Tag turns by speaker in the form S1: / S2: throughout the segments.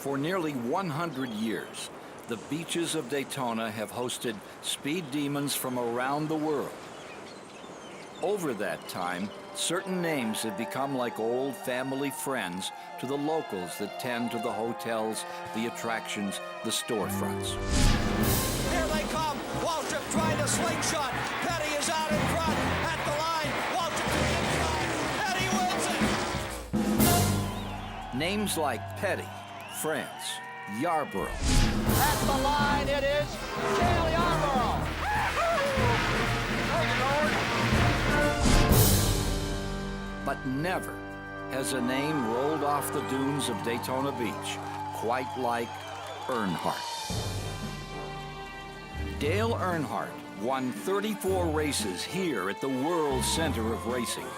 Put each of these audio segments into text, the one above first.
S1: For nearly 100 years, the beaches of Daytona have hosted speed demons from around the world. Over that time, certain names have become like old family friends to the locals that tend to the hotels, the attractions, the storefronts.
S2: Here they come. Waltrip trying to slingshot. Petty is out in front at the line. Waltrip to the inside. Petty wins it.
S1: Names like Petty, France, Yarborough.
S2: At the line it is Dale Yarborough.
S1: But never has a name rolled off the dunes of Daytona Beach quite like Earnhardt. Dale Earnhardt won 34 races here at the world center of racing.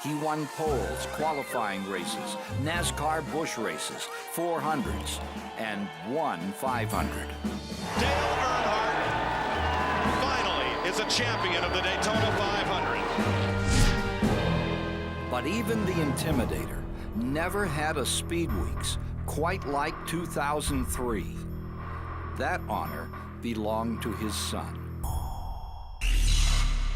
S1: He won poles, qualifying races, NASCAR Busch races, 400s, and won 500.
S3: Dale Earnhardt finally is a champion of the Daytona 500.
S1: But even the Intimidator never had a Speed Weeks quite like 2003. That honor belonged to his son.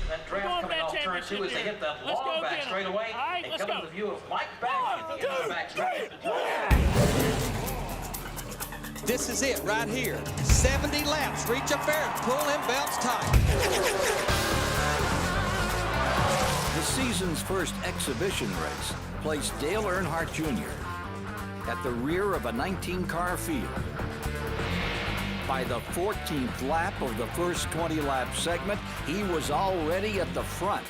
S4: That draft coming off turn two as they hit that long back straightaway. And coming to the view of Mike Back at the end of the back straight.
S2: This is it right here. 70 laps. Reach up there and pull them belts tight.
S1: The season's first exhibition race placed Dale Earnhardt Jr. at the rear of a 19-car field. By the 14th lap of the first 20-lap segment, he was already at the front.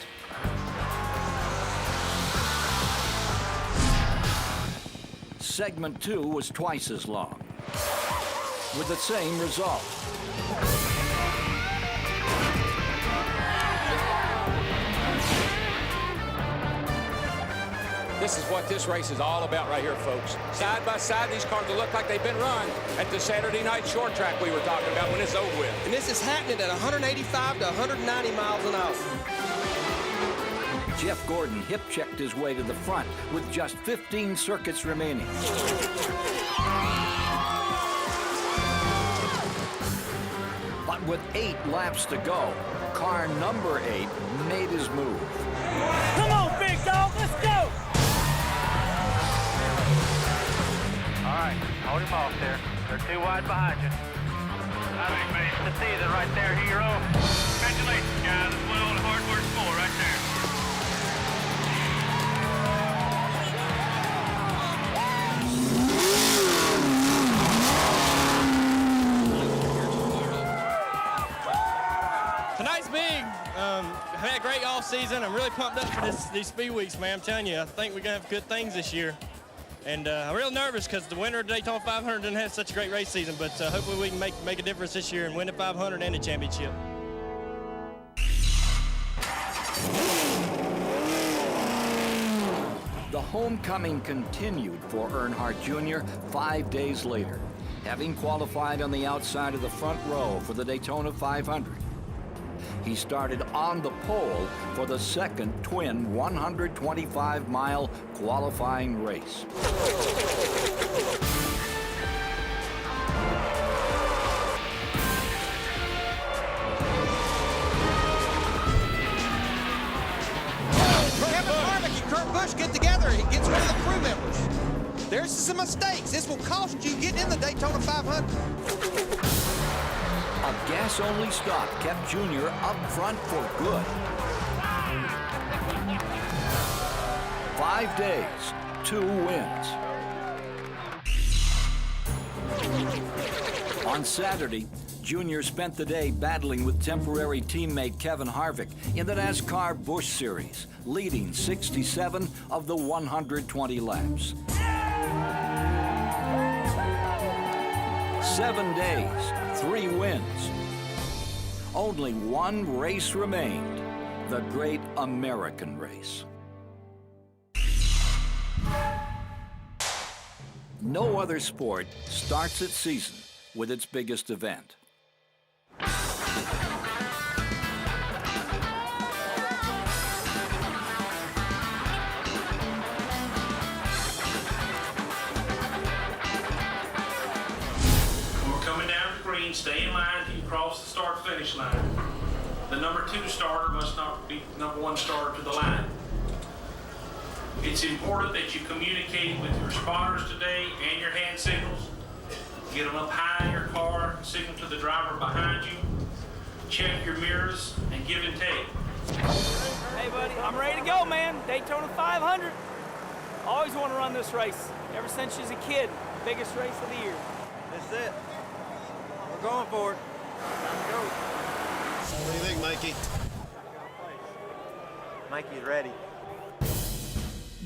S1: Segment 2 was twice as long, with the same result.
S5: This is what this race is all about right here, folks. Side by side, these cars will look like they've been run at the Saturday night short track we were talking about when it's over with.
S2: And this is happening at 185 to 190 miles an hour.
S1: Jeff Gordon hip-checked his way to the front with just 15 circuits remaining. But with 8 laps to go, car number 8 made his move.
S6: Come on, big dog, let's go!
S7: All right, hold him off there. They're too wide behind you. Nice to see that right there, hero. Congratulations, guys. That's what all the hard work's for right there.
S8: Tonight's big. I've had a great off season. I'm really pumped up for these Speed Weeks, man. I'm telling you, I think we're gonna have good things this year. And I'm real nervous because the winner of the Daytona 500 didn't have such a great race season, but hopefully we can make a difference this year and win the 500 and the championship.
S1: The homecoming continued for Earnhardt Jr. 5 days later, having qualified on the outside of the front row for the Daytona 500. He started on the pole for the second twin 125-mile qualifying race.
S2: Kevin Harvick and Kurt Busch get together. He gets rid of the crew members. There's some mistakes. This will cost you getting in the Daytona 500.
S1: A gas-only stop kept Junior up front for good. 5 days, 2 wins. On Saturday, Junior spent the day battling with temporary teammate Kevin Harvick in the NASCAR Busch Series, leading 67 of the 120 laps. 7 days, 3 wins. Only one race remained, the Great American Race. No other sport starts its season with its biggest event.
S9: means stay in line till you cross the start-finish line. The number 2 starter must not be number 1 starter to the line. It's important that you communicate with your spotters today and your hand signals. Get them up high in your car, signal to the driver behind you. Check your mirrors and give and take.
S6: Hey, buddy, I'm ready to go, man. Daytona 500. Always want to run this race. Ever since she's a kid. Biggest race of the year.
S2: That's it. We're going for it. Let's go.
S10: What do you think, Mikey?
S2: Mikey's ready.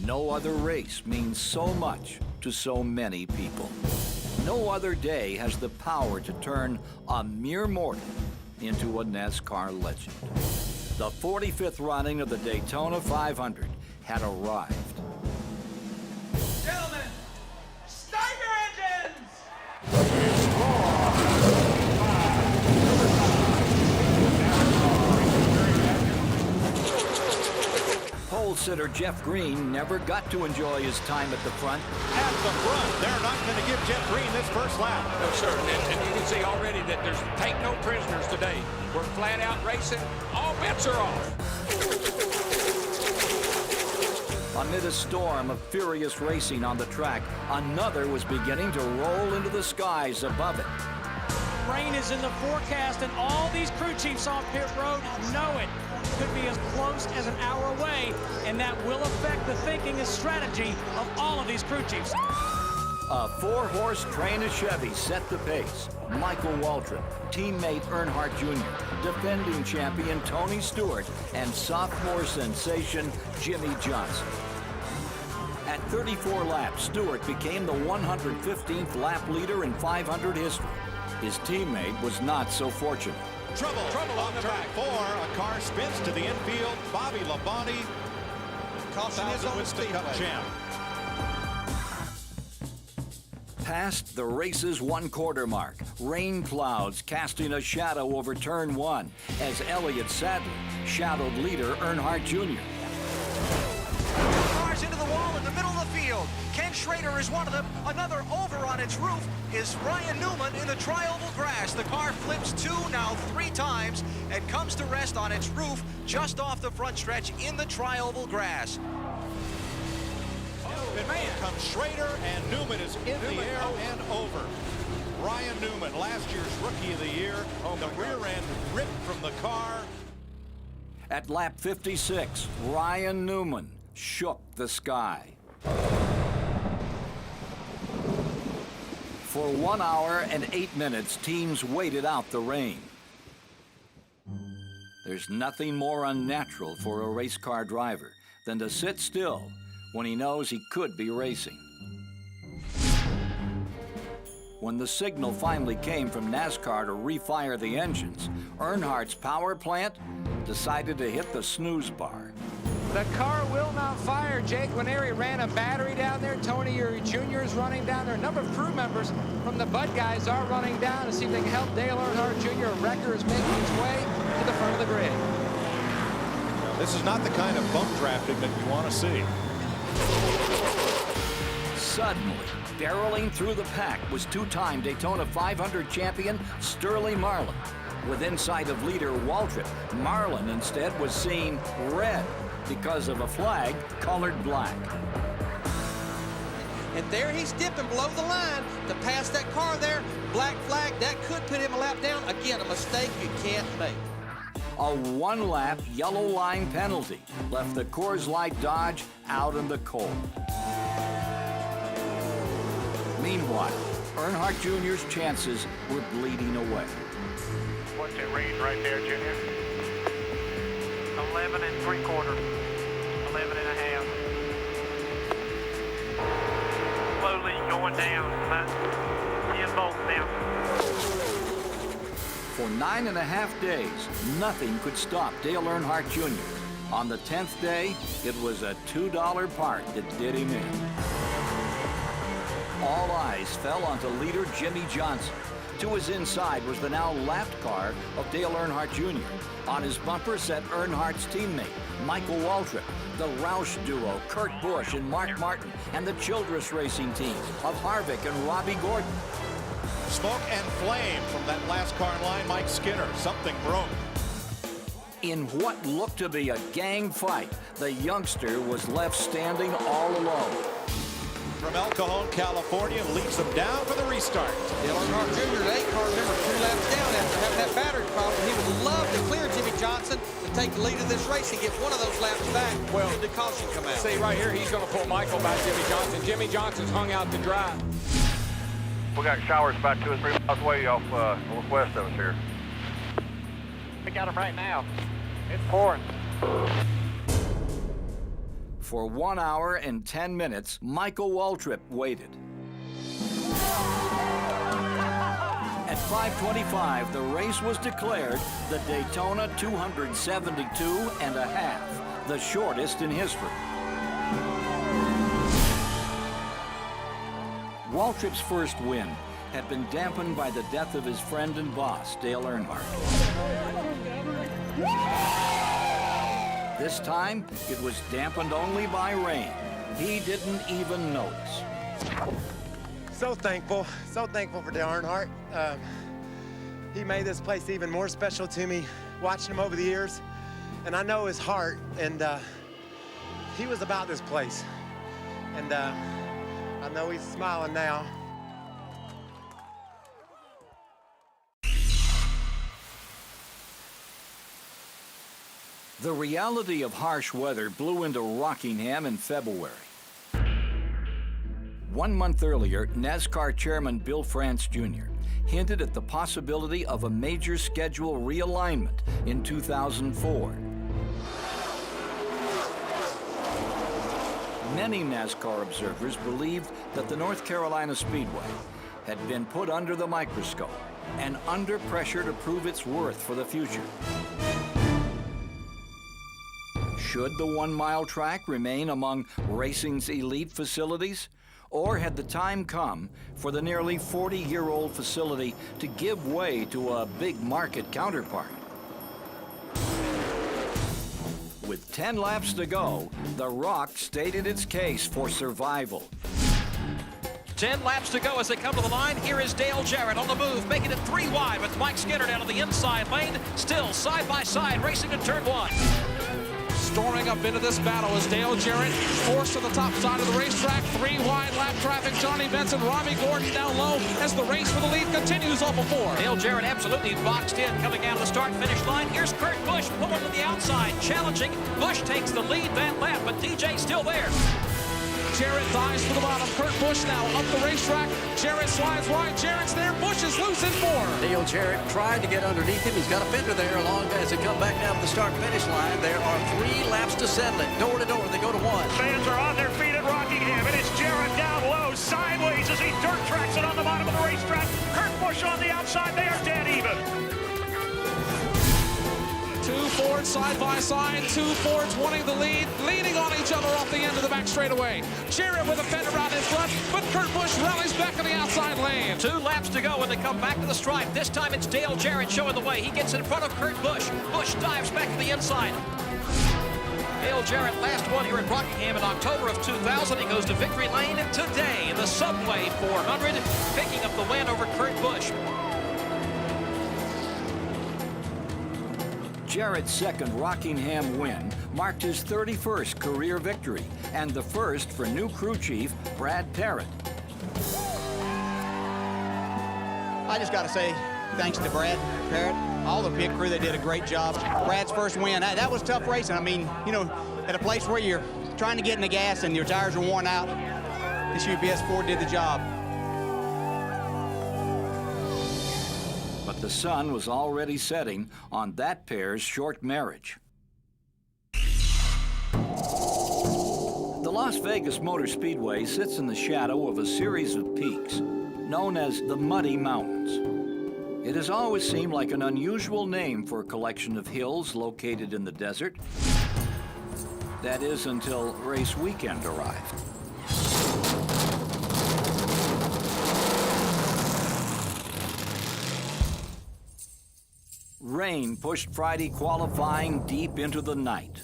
S1: No other race means so much to so many people. No other day has the power to turn a mere mortal into a NASCAR legend. The 45th running of the Daytona 500 had arrived.
S6: Gentlemen, start your engines!
S1: Pole sitter Jeff Green never got to enjoy his time at the front.
S3: At the front, they're not going to give Jeff Green this first lap.
S5: No, sir. And you can see already that there's take no prisoners today. We're flat out racing. All bets are off.
S1: Amid a storm of furious racing on the track, another was beginning to roll into the skies above it.
S6: Rain is in the forecast, and all these crew chiefs on pit road know it. Could be as close as an hour away, and that will affect the thinking and strategy of all of these crew chiefs.
S1: A 4-horse train of Chevy set the pace. Michael Waltrip, teammate Earnhardt Jr., defending champion Tony Stewart, and sophomore sensation Jimmy Johnson. At 34 laps, Stewart became the 115th lap leader in 500 history. His teammate was not so fortunate.
S3: Trouble on turn 4. A car spins to the infield. Bobby Labonte,
S2: Caution is on the
S3: Winston Cup
S2: speedway.
S3: champ.
S1: Past the race's 1/4 mark, rain clouds casting a shadow over turn 1 as Elliott Sadler shadowed leader Earnhardt Jr.
S11: Cars into the wall in the middle of the field. Ken Schrader is one of them. Another over on its roof is Ryan Newman in the tri-oval grass. The car flips 2, now 3 times and comes to rest on its roof just off the front stretch in the tri-oval grass.
S3: And here comes Schrader, and Newman is in the air and over. Ryan Newman, last year's Rookie of the Year. The rear end ripped from the car.
S1: At lap 56, Ryan Newman shook the sky. For 1 hour and 8 minutes, teams waited out the rain. There's nothing more unnatural for a race car driver than to sit still when he knows he could be racing. When the signal finally came from NASCAR to refire the engines, Earnhardt's power plant decided to hit the snooze bar.
S5: The car will not fire, Jake. Laneri ran a battery down there. Tony Jr. is running down there. A number of crew members from the Bud guys are running down to see if they can help Dale Earnhardt Jr. A wrecker is making its way to the front of the grid.
S3: This is not the kind of bump drafting that you want to see.
S1: Suddenly, barreling through the pack was 2-time Daytona 500 champion Sterling Marlin. Within sight of leader Waltrip, Marlin instead was seen red because of a flag colored black.
S2: And there he's dipping below the line to pass that car there. Black flag, that could put him a lap down. Again, a mistake you can't make.
S1: A 1-lap yellow line penalty left the Coors Light Dodge out in the cold. Meanwhile, Earnhardt Jr.'s chances were bleeding away.
S7: What's it read right there, Junior? 11 3/4. 11 1/2. Slowly going down. 10 volts down.
S1: For 9.5 days, nothing could stop Dale Earnhardt Jr. On the 10th day, it was a $2 part that did him in. All eyes fell onto leader Jimmy Johnson. To his inside was the now lapped car of Dale Earnhardt Jr. On his bumper sat Earnhardt's teammate, Michael Waltrip, the Roush duo, Kurt Busch and Mark Martin, and the Childress Racing team of Harvick and Robbie Gordon.
S3: Smoke and flame from that last car in line, Mike Skinner. Something broke.
S1: In what looked to be a gang fight, the youngster was left standing all alone.
S3: From El Cajon, California, leads them down for the restart.
S2: Dale Earnhardt Jr. at 8 car, remember, 2 laps down after having that battery problem. He would love to clear Jimmy Johnson to take the lead of this race and get one of those laps back. Well, the caution come out.
S5: See, right here, he's going to pull Michael by Jimmy Johnson. Jimmy Johnson's hung out to dry.
S7: We got showers about 2 or 3 miles away off northwest of us here. We got them right now. It's pouring.
S1: For 1 hour and 10 minutes, Michael Waltrip waited. At 5:25, the race was declared the Daytona 272.5, the shortest in history. Waltrip's first win had been dampened by the death of his friend and boss, Dale Earnhardt. This time, it was dampened only by rain. He didn't even notice.
S12: So thankful for Dale Earnhardt. He made this place even more special to me, watching him over the years. And I know his heart, and he was about this place. And I know he's smiling now.
S1: The reality of harsh weather blew into Rockingham in February. 1 month earlier, NASCAR chairman Bill France Jr. hinted at the possibility of a major schedule realignment in 2004. Many NASCAR observers believed that the North Carolina Speedway had been put under the microscope and under pressure to prove its worth for the future. Should the 1 mile track remain among racing's elite facilities? Or had the time come for the nearly 40-year-old facility to give way to a big market counterpart? With 10 laps to go, the Rock stated its case for survival.
S11: 10 laps to go as they come to the line. Here is Dale Jarrett on the move, making it 3 wide with Mike Skinner down to the inside lane. Still side by side, racing to turn 1.
S13: Storming up into this battle is Dale Jarrett, forced to the top side of the racetrack. 3 wide lap traffic. Johnny Benson, Robbie Gordon down low as the race for the lead continues off of 4.
S11: Dale Jarrett absolutely boxed in coming down to the start-finish line. Here's Kurt Busch pulling to the outside, challenging. Busch takes the lead that lap, but DJ's still there.
S13: Jarrett dives to the bottom. Kurt Busch now up the racetrack. Jarrett slides wide. Jarrett's there. Busch is loose in 4.
S14: Dale Jarrett tried to get underneath him. He's got a fender there along as they come back down to the start-finish line. There are 3 laps to settle it. Door to door, they go to 1.
S7: Fans are on their feet at Rockingham, and it's Jarrett down low, sideways as he dirt tracks it on the bottom of the racetrack. Kurt Busch on the outside. They are dead even.
S13: 2 Fords side by side. 2 Fords wanting the lead, leaning on each other off the end of the back straightaway. Jarrett with a fender out in front, but Kurt Busch rallies back in the outside lane.
S11: 2 laps to go when they come back to the stripe. This time it's Dale Jarrett showing the way. He gets in front of Kurt Busch. Busch dives back to the inside. Dale Jarrett last one here at Rockingham in October of 2000. He goes to victory lane today in the Subway 400, picking up the win over Kurt Busch.
S1: Jarrett's second Rockingham win marked his 31st career victory and the first for new crew chief Brad Parrott.
S15: I just got to say thanks to Brad Parrott, all the pit crew. They did a great job. Brad's first win, that was tough racing. I mean, you know, at a place where you're trying to get in the gas and your tires are worn out, this UPS Ford did the job.
S1: But the sun was already setting on that pair's short marriage. The Las Vegas Motor Speedway sits in the shadow of a series of peaks known as the Muddy Mountains. It has always seemed like an unusual name for a collection of hills located in the desert. That is, until race weekend arrived. Rain pushed Friday qualifying deep into the night.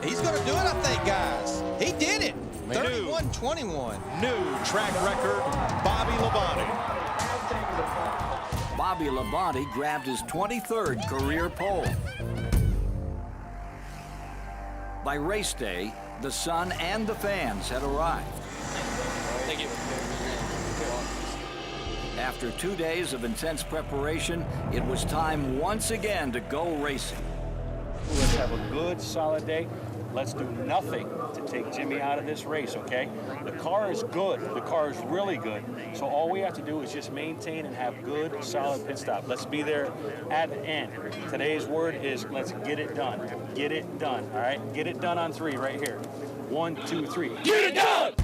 S2: He's going to do it, I think, guys. He did it. 31 21.
S3: New track record, Bobby Labonte.
S1: Bobby Labonte grabbed his 23rd career pole. By race day, the sun and the fans had arrived.
S8: Thank you.
S1: After 2 days of intense preparation, it was time once again to go racing.
S16: Let's have a good, solid day. Let's do nothing to take Jimmy out of this race, okay? The car is good. The car is really good. So all we have to do is just maintain and have good, solid pit stop. Let's be there at the end. Today's word is let's get it done. Get it done, all right? Get it done on 3 right here. 1, 2, 3. Get it done!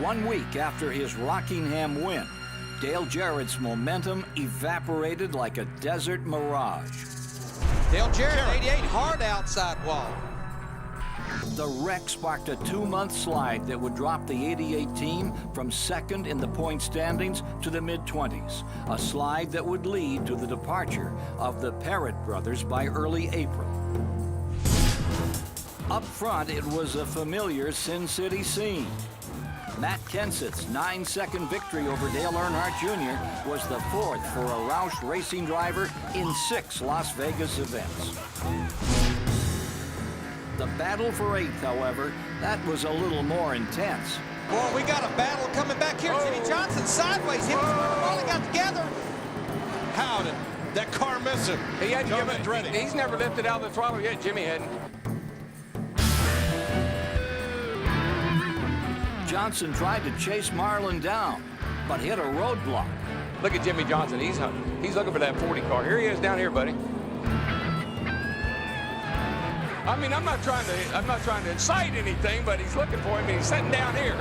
S1: 1 week after his Rockingham win, Dale Jarrett's momentum evaporated like a desert mirage.
S2: Dale Jarrett, 88, hard outside wall.
S1: The wreck sparked a 2-month slide that would drop the 88 team from second in the point standings to the mid-20s, a slide that would lead to the departure of the Parrott brothers by early April. Up front, it was a familiar Sin City scene. Matt Kenseth's 9-second victory over Dale Earnhardt Jr. was the 4th for a Roush Racing driver in 6 Las Vegas events. The battle for 8th, however, that was a little more intense.
S2: Boy, we got a battle coming back here. Jimmy Johnson sideways. Him and Raleigh got together.
S3: How did that car miss him?
S5: He hadn't given it. He's never lifted out of the throttle yet. Jimmy hadn't.
S1: Johnson tried to chase Marlin down, but hit a roadblock.
S5: Look at Jimmy Johnson. He's looking for that 40 car. Here he is down here, buddy. I mean, I'm not trying to incite anything, but he's looking for him, and he's sitting down here.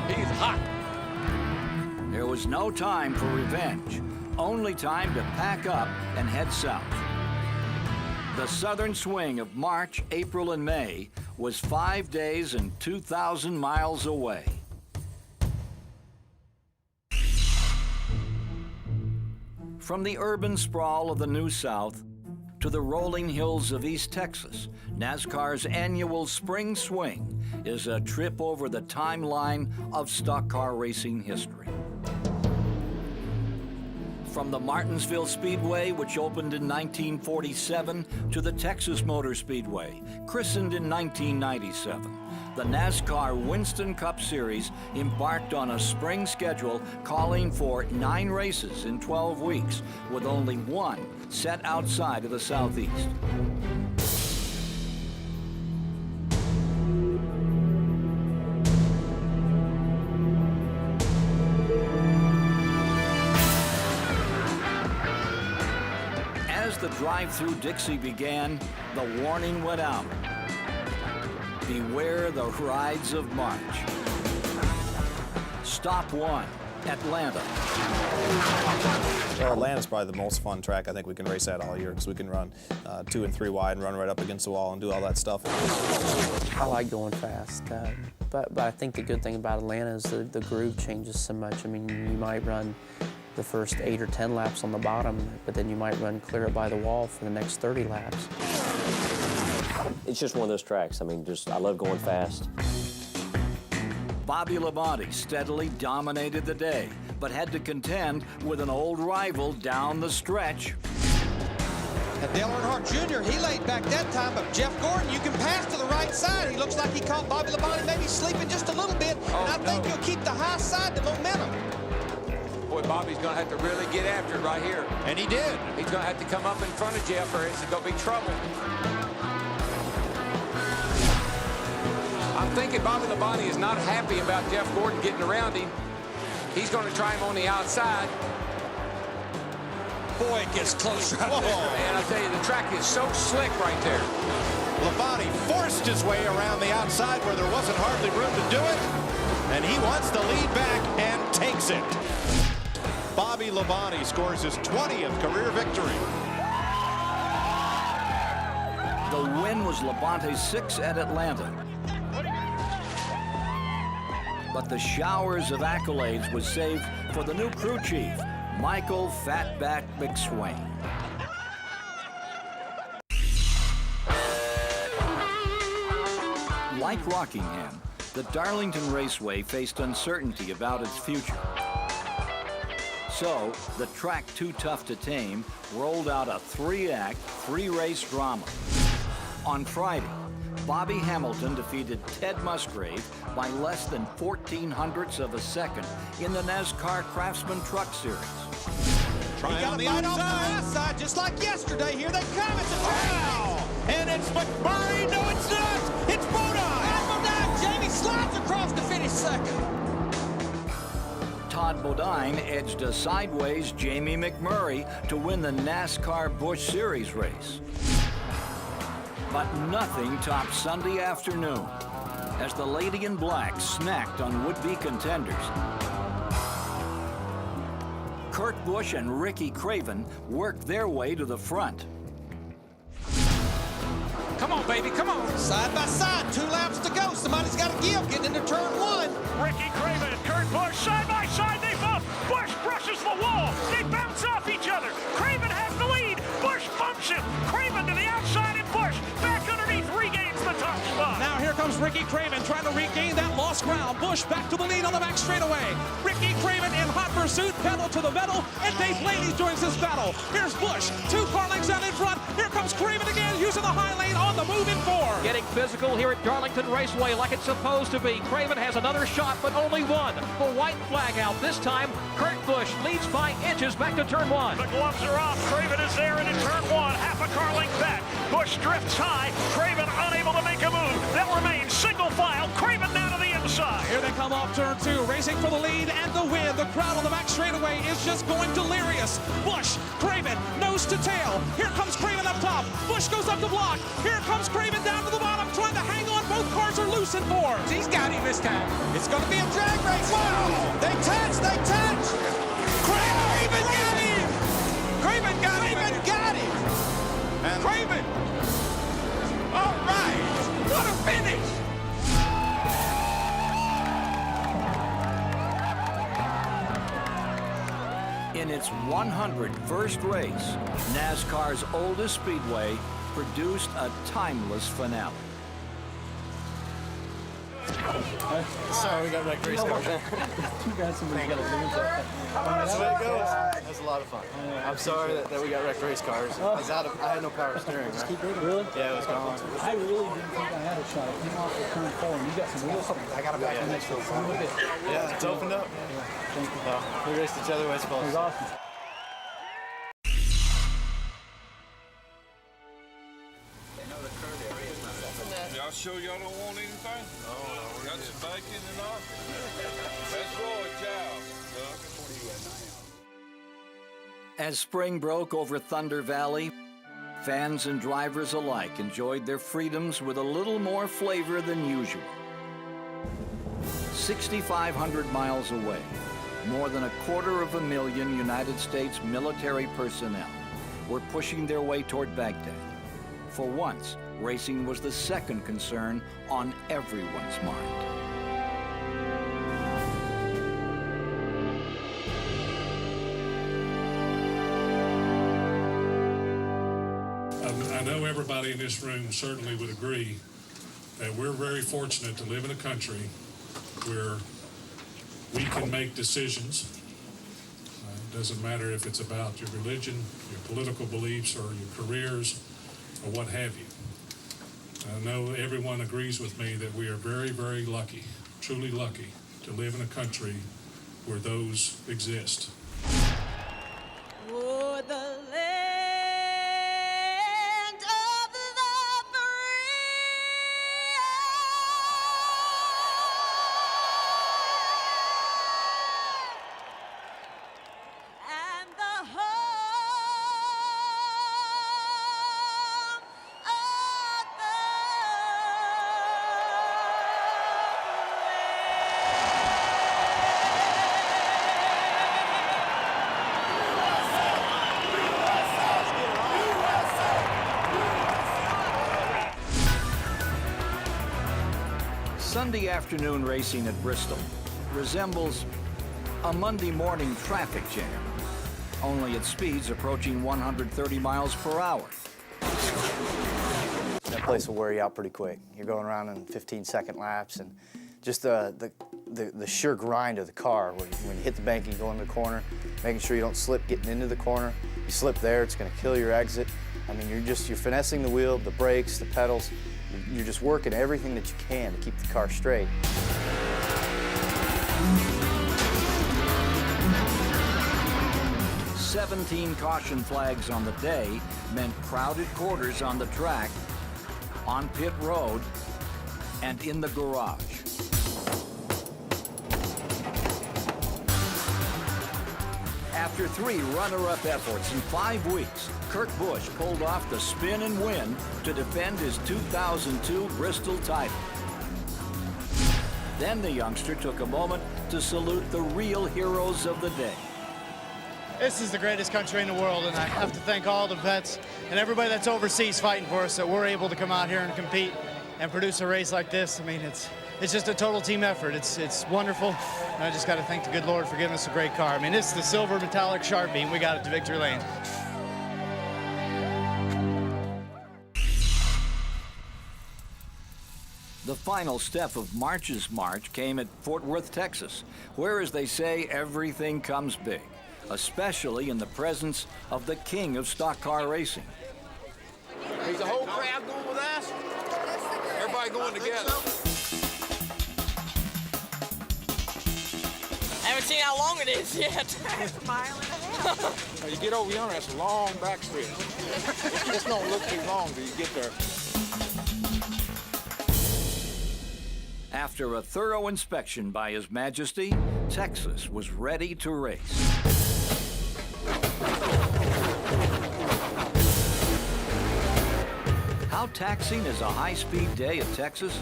S5: He's hot.
S1: There was no time for revenge, only time to pack up and head south. The southern swing of March, April, and May was 5 days and 2,000 miles away. From the urban sprawl of the New South to the rolling hills of East Texas, NASCAR's annual Spring Swing is a trip over the timeline of stock car racing history. From the Martinsville Speedway, which opened in 1947, to the Texas Motor Speedway, christened in 1997, the NASCAR Winston Cup Series embarked on a spring schedule calling for 9 races in 12 weeks, with only 1 set outside of the Southeast. As the drive-through Dixie began, the warning went out. Beware the rides of March. Stop 1, Atlanta.
S17: Well, Atlanta's probably the most fun track I think we can race at all year because we can run 2 and 3 wide and run right up against the wall and do all that stuff.
S18: I like going fast, but I think the good thing about Atlanta is the groove changes so much. I mean, you might run the first 8 or 10 laps on the bottom, but then you might run clear up by the wall for the next 30 laps.
S19: It's just one of those tracks. I mean, I love going fast.
S1: Bobby Labonte steadily dominated the day, but had to contend with an old rival down the stretch.
S2: And Dale Earnhardt Jr., he laid back that time, but Jeff Gordon, you can pass to the right side. He looks like he caught Bobby Labonte maybe sleeping just a little bit, and I think he'll keep the high side, the momentum.
S5: Boy, Bobby's going to have to really get after it right here.
S3: And he did.
S5: He's going to have to come up in front of Jeff, or it's going to be trouble. I'm thinking Bobby Labonte is not happy about Jeff Gordon getting around him. He's going to try him on the outside.
S3: Boy, it gets close right there.
S5: Man, I tell you, the track is so slick right there.
S3: Labonte forced his way around the outside where there wasn't hardly room to do it, and he wants the lead back and takes it. Bobby Labonte scores his 20th career victory.
S1: The win was Labante's 6th at Atlanta. But the showers of accolades was saved for the new crew chief, Michael Fatback McSwain. Like Rockingham, the Darlington Raceway faced uncertainty about its future. So, the track Too Tough to Tame rolled out a 3-act, 3-race drama. On Friday, Bobby Hamilton defeated Ted Musgrave by less than 0.14 of a second in the NASCAR Craftsman Truck Series.
S2: He got a fight off the high side, just like yesterday. Here they come. It's a wow! And it's McMurray. No, it's not. It's Bodine. Bodine. Jamie slides across to finish second.
S1: Todd Bodine edged a sideways Jamie McMurray to win the NASCAR Busch Series race. But nothing topped Sunday afternoon as the Lady in Black snacked on would-be contenders. Kurt Busch and Ricky Craven worked their way to the front.
S13: Come on, baby, come on.
S2: Side by side, 2 laps to go. Somebody's got to give, getting into turn 1.
S7: Ricky Craven and Kurt Busch side by side, they bump. Busch brushes the wall. They bounce off each other. Craven has the lead. Busch bumps him. Craven to the outside and Busch back underneath, regains the top spot.
S13: Now here comes Ricky Craven trying to regain that lost ground. Busch back to the lead on the back straightaway. Ricky Craven in hot pursuit, pedal to the metal, and Dave Blaney joins this battle. Here's Busch, 2 car lengths out in front. Here comes Craven again, using the high lane on the move in 4.
S20: Getting physical here at Darlington Raceway like it's supposed to be. Craven has another shot, but only one. The white flag out this time. Kurt Busch leads by inches back to turn 1.
S7: The gloves are off. Craven is there into turn 1. Half a car length back. Busch drifts high. Craven unable to make a move. They'll remain single file. Craven now to the inside.
S13: Here they come off turn 2, racing for the lead and the win. The crowd on the back straightaway is just going delirious. Busch, Craven, nose to tail. Here comes Craven up top. Busch goes up the block. Here comes Craven down to the bottom, trying to hang on. Both cars are loose in 4s.
S2: He's got him this time. It's going to be a drag race. Wow! They touch. Craven got him. Craven got him. And Craven. All right. What a finish.
S1: In its 101st race, NASCAR's oldest speedway produced a timeless finale.
S21: Sorry, we got wrecked race cars.
S22: Too bad somebody's got to lose that.
S21: That's the way it goes. That was a lot of fun. I'm sorry that we got wrecked race cars. I had no power steering.
S22: Just keep reading. Really?
S21: Yeah, it was gone.
S22: I really didn't think I had a shot. I came off the turn 4 and you got some wheels. I got it back in next to it.
S21: Yeah, it's opened up.
S22: Yeah, thank you.
S21: We raced each other way it's supposed to.
S22: It was awesome.
S23: Y'all sure y'all don't want anything? No, we got some bacon and all. That's Roy Chow.
S1: As spring broke over Thunder Valley, fans and drivers alike enjoyed their freedoms with a little more flavor than usual. 6,500 miles away, more than 250,000 United States military personnel were pushing their way toward Baghdad. For once, racing was the second concern on everyone's mind.
S24: I know everybody in this room certainly would agree that we're very fortunate to live in a country where we can make decisions. It doesn't matter if it's about your religion, your political beliefs, or your careers, or what have you. I know everyone agrees with me that we are very, very lucky, truly lucky, to live in a country where those exist.
S25: For the land of the free and the home of the
S1: Sunday afternoon racing at Bristol resembles a Monday morning traffic jam, only at speeds approaching 130 miles per hour.
S4: That place will wear you out pretty quick. You're going around in 15-second laps, and just the sheer grind of the car, when you hit the bank and you go in the corner, making sure you don't slip getting into the corner. You slip there, it's going to kill your exit. I mean, you're finessing the wheel, the brakes, the pedals. You're just working everything that you can to keep the car straight.
S1: "17 caution flags on the day meant crowded quarters on the track, on pit road, and in the garage. After 3 runner-up efforts in 5 weeks, Kurt Busch pulled off the spin and win to defend his 2002 Bristol title. Then the youngster took a moment to salute the real heroes of the day.
S22: This is the greatest country in the world, and I have to thank all the vets and everybody that's overseas fighting for us that we're able to come out here and compete and produce a race like this. I mean, it's just a total team effort. It's wonderful, and I just got to thank the good Lord for giving us a great car. I mean, it's the silver metallic Sharpie, and we got it to victory lane.
S1: The final step of March's march came at Fort Worth, Texas, where, as they say, everything comes big, especially in the presence of the king of stock car racing.
S23: Is the whole crowd going with us? Everybody going together?
S6: I haven't seen how long it is yet. A mile and a half.
S23: When you get over yonder, that's a long back stretch. This don't look too long till you get there.
S1: After a thorough inspection by His Majesty, Texas was ready to race. How taxing is a high-speed day at Texas?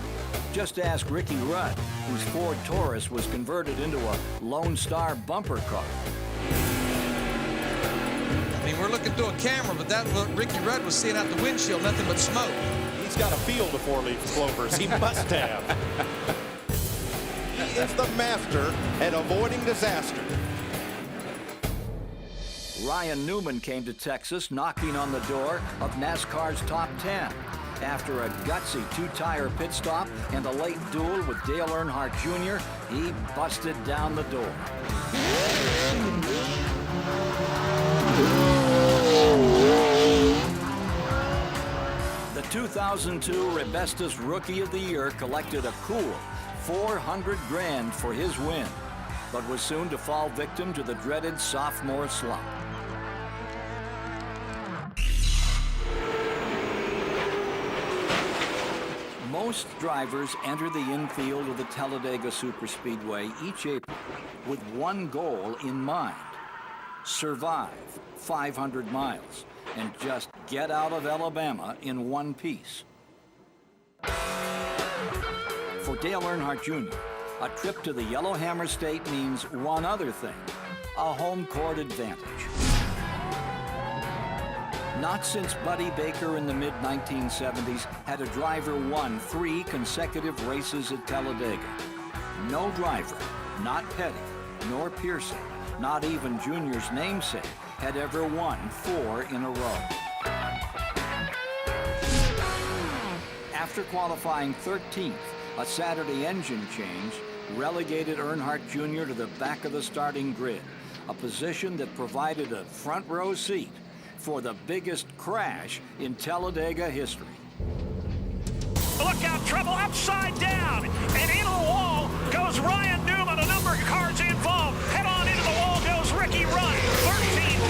S1: Just ask Ricky Rudd, whose Ford Taurus was converted into a Lone Star bumper car.
S2: I mean, we're looking through a camera, but that's what Ricky Rudd was seeing out the windshield, nothing but smoke.
S3: He's got a field of 4-leaf clovers. He must have. He is the master at avoiding disaster.
S1: Ryan Newman came to Texas knocking on the door of NASCAR's top 10. After a gutsy 2-tire pit stop and a late duel with Dale Earnhardt Jr., he busted down the door. The 2002 Rebestos Rookie of the Year collected a cool $400,000 for his win, but was soon to fall victim to the dreaded sophomore slump. Most drivers enter the infield of the Talladega Superspeedway each April with one goal in mind: survive 500 miles and just get out of Alabama in one piece. For Dale Earnhardt Jr., a trip to the Yellowhammer State means one other thing: a home court advantage. Not since Buddy Baker in the mid-1970s had a driver won 3 consecutive races at Talladega. No driver, not Petty, nor Pearson, not even Junior's namesake, had ever won 4 in a row. After qualifying 13th, a Saturday engine change relegated Earnhardt Jr. to the back of the starting grid, a position that provided a front row seat for the biggest crash in Talladega history.
S7: Look out, trouble, upside down, and into the wall goes Ryan Newman, a number of cars involved. Head on into the wall goes Ricky Rudd.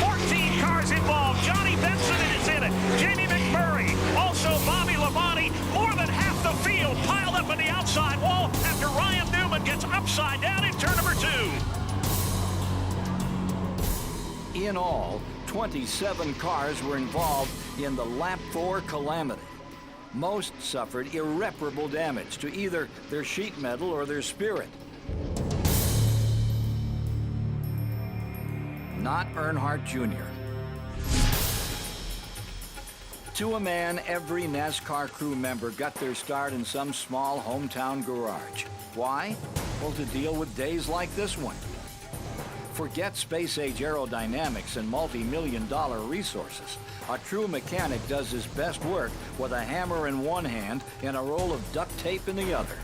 S7: 14 cars involved. Johnny Benson is in it. Jamie McMurray, also Bobby Labonte. More than half the field piled up in the outside wall after Ryan Newman gets upside down in turn number 2.
S1: In all, 27 cars were involved in the Lap 4 calamity. Most suffered irreparable damage to either their sheet metal or their spirit. Not Earnhardt Jr. To a man, every NASCAR crew member got their start in some small hometown garage. Why? Well, to deal with days like this one. Forget space-age aerodynamics and multi-million-dollar resources. A true mechanic does his best work with a hammer in one hand and a roll of duct tape in the other.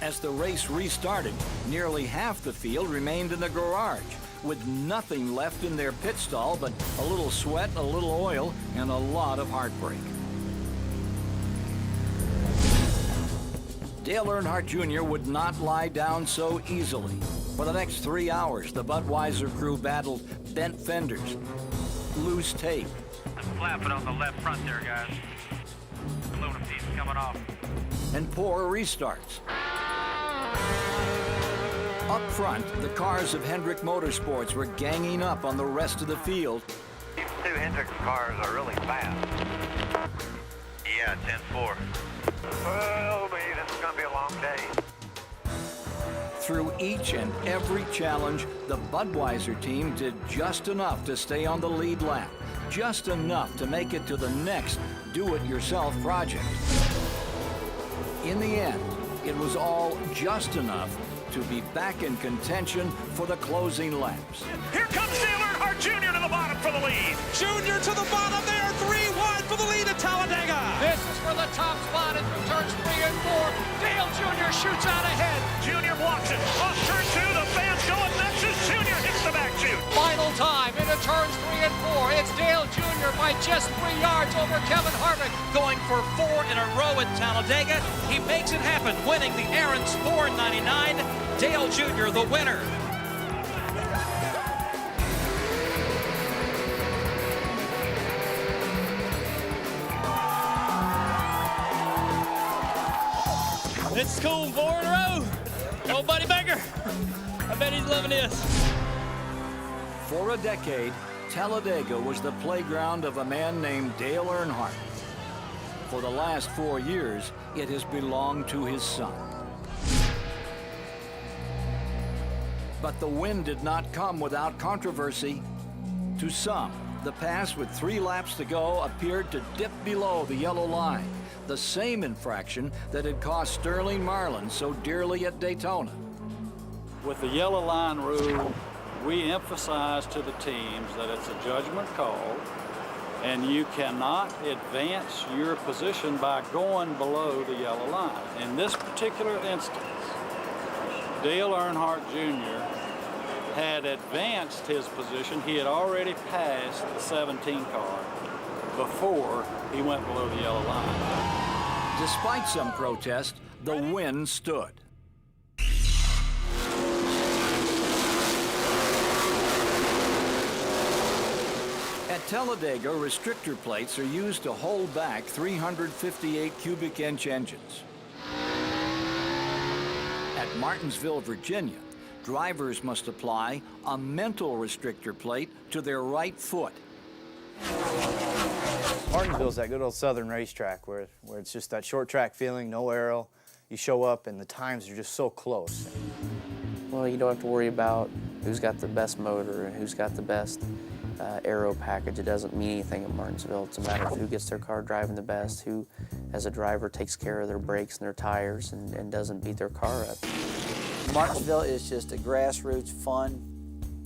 S1: As the race restarted, nearly half the field remained in the garage, with nothing left in their pit stall but a little sweat, a little oil, and a lot of heartbreak. Dale Earnhardt Jr. would not lie down so easily. For the next 3 hours, the Budweiser crew battled bent fenders, loose tape,
S9: flapping on the left front there, guys. Aluminum piece coming off.
S1: and poor restarts. Up front, the cars of Hendrick Motorsports were ganging up on the rest of the field.
S9: These two Hendrick cars are really fast. Yeah, 10-4. Well, man, this is going to be a long day.
S1: Through each and every challenge, the Budweiser team did just enough to stay on the lead lap, just enough to make it to the next do-it-yourself project. In the end, it was all just enough to be back in contention for the closing laps.
S7: Here comes Dale Earnhardt Jr. to the bottom for the lead.
S13: Junior to the bottom there, 3 wide for the lead at Talladega.
S20: This is for the top spot in turns 3 and 4. Dale Jr. shoots out ahead.
S7: Junior blocks it. Off turn 2, the fans going nuts as Junior hits the back chute.
S20: Final time into turns 3 and 4. It's Dale Jr. by just 3 yards over Kevin Harvick, going for 4 in a row at Talladega. He makes it happen, winning the Aaron's 499. Dale Jr. the winner.
S8: It's cool, 4 in a row. Old Buddy Baker. I bet he's loving this.
S1: For a decade, Talladega was the playground of a man named Dale Earnhardt. For the last 4 years, it has belonged to his son. But the win did not come without controversy. To some, the pass with 3 laps to go appeared to dip below the yellow line, the same infraction that had cost Sterling Marlin so dearly at Daytona.
S10: With the yellow line rule, we emphasize to the teams that it's a judgment call, and you cannot advance your position by going below the yellow line. In this particular instance, Dale Earnhardt Jr. had advanced his position. He had already passed the 17 car before he went below the yellow line.
S1: Despite some protest, the win stood. At Talladega, restrictor plates are used to hold back 358 cubic inch engines. At Martinsville, Virginia, drivers must apply a mental restrictor plate to their right foot.
S4: Martinsville's that good old southern racetrack where it's just that short track feeling, no aero. You show up and the times are just so close.
S18: Well, you don't have to worry about who's got the best motor and who's got the best aero package. It doesn't mean anything at Martinsville. It's a matter of who gets their car driving the best, who, as a driver, takes care of their brakes and their tires and doesn't beat their car up.
S11: Martinsville is just a grassroots, fun,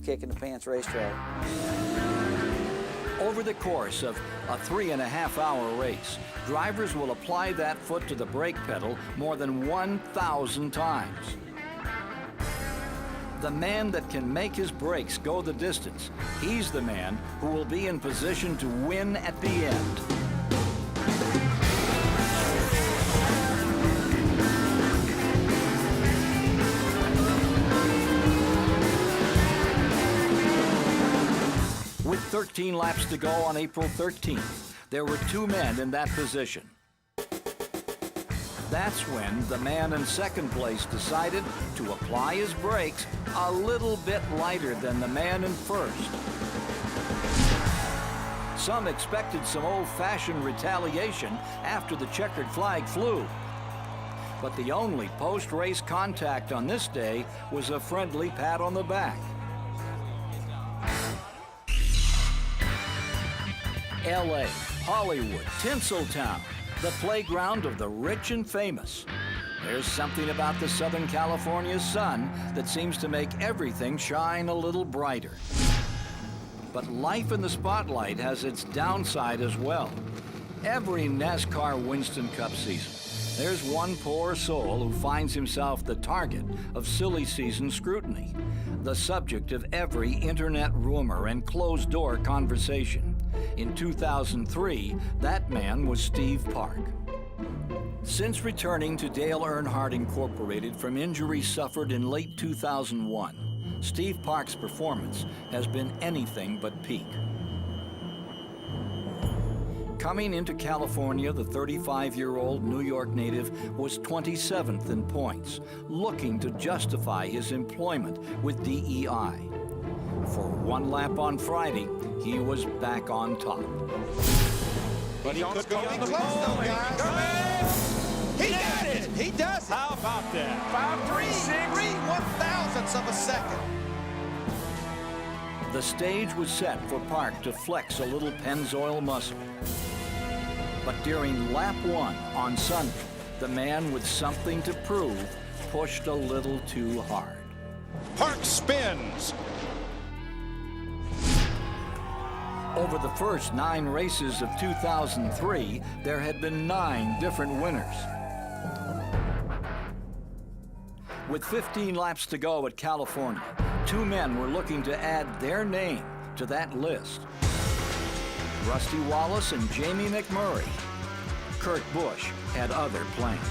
S11: kick-in-the-pants racetrack.
S1: Over the course of a 3.5-hour race, drivers will apply that foot to the brake pedal more than 1,000 times. The man that can make his brakes go the distance, he's the man who will be in position to win at the end. With 13 laps to go on April 13th, there were 2 men in that position. That's when the man in second place decided to apply his brakes a little bit lighter than the man in first. Some expected some old-fashioned retaliation after the checkered flag flew. But the only post-race contact on this day was a friendly pat on the back. LA, Hollywood, Tinseltown, the playground of the rich and famous. There's something about the Southern California sun that seems to make everything shine a little brighter. But life in the spotlight has its downside as well. Every NASCAR Winston Cup season, there's one poor soul who finds himself the target of silly season scrutiny, the subject of every internet rumor and closed-door conversation. In 2003, that man was Steve Park. Since returning to Dale Earnhardt Incorporated from injuries suffered in late 2001, Steve Park's performance has been anything but peak. Coming into California, the 35-year-old New York native was 27th in points, looking to justify his employment with DEI. For one lap on Friday, he was back on top.
S2: But he could go on the pole, guys. He got it! He does it!
S3: How about that?
S2: 3/1,000ths of a second.
S1: The stage was set for Park to flex a little Pennzoil muscle. But during lap 1 on Sunday, the man with something to prove pushed a little too hard.
S3: Park spins.
S1: Over the first 9 races of 2003, there had been 9 different winners. With 15 laps to go at California, 2 men were looking to add their name to that list. Rusty Wallace and Jamie McMurray. Kurt Busch had other plans.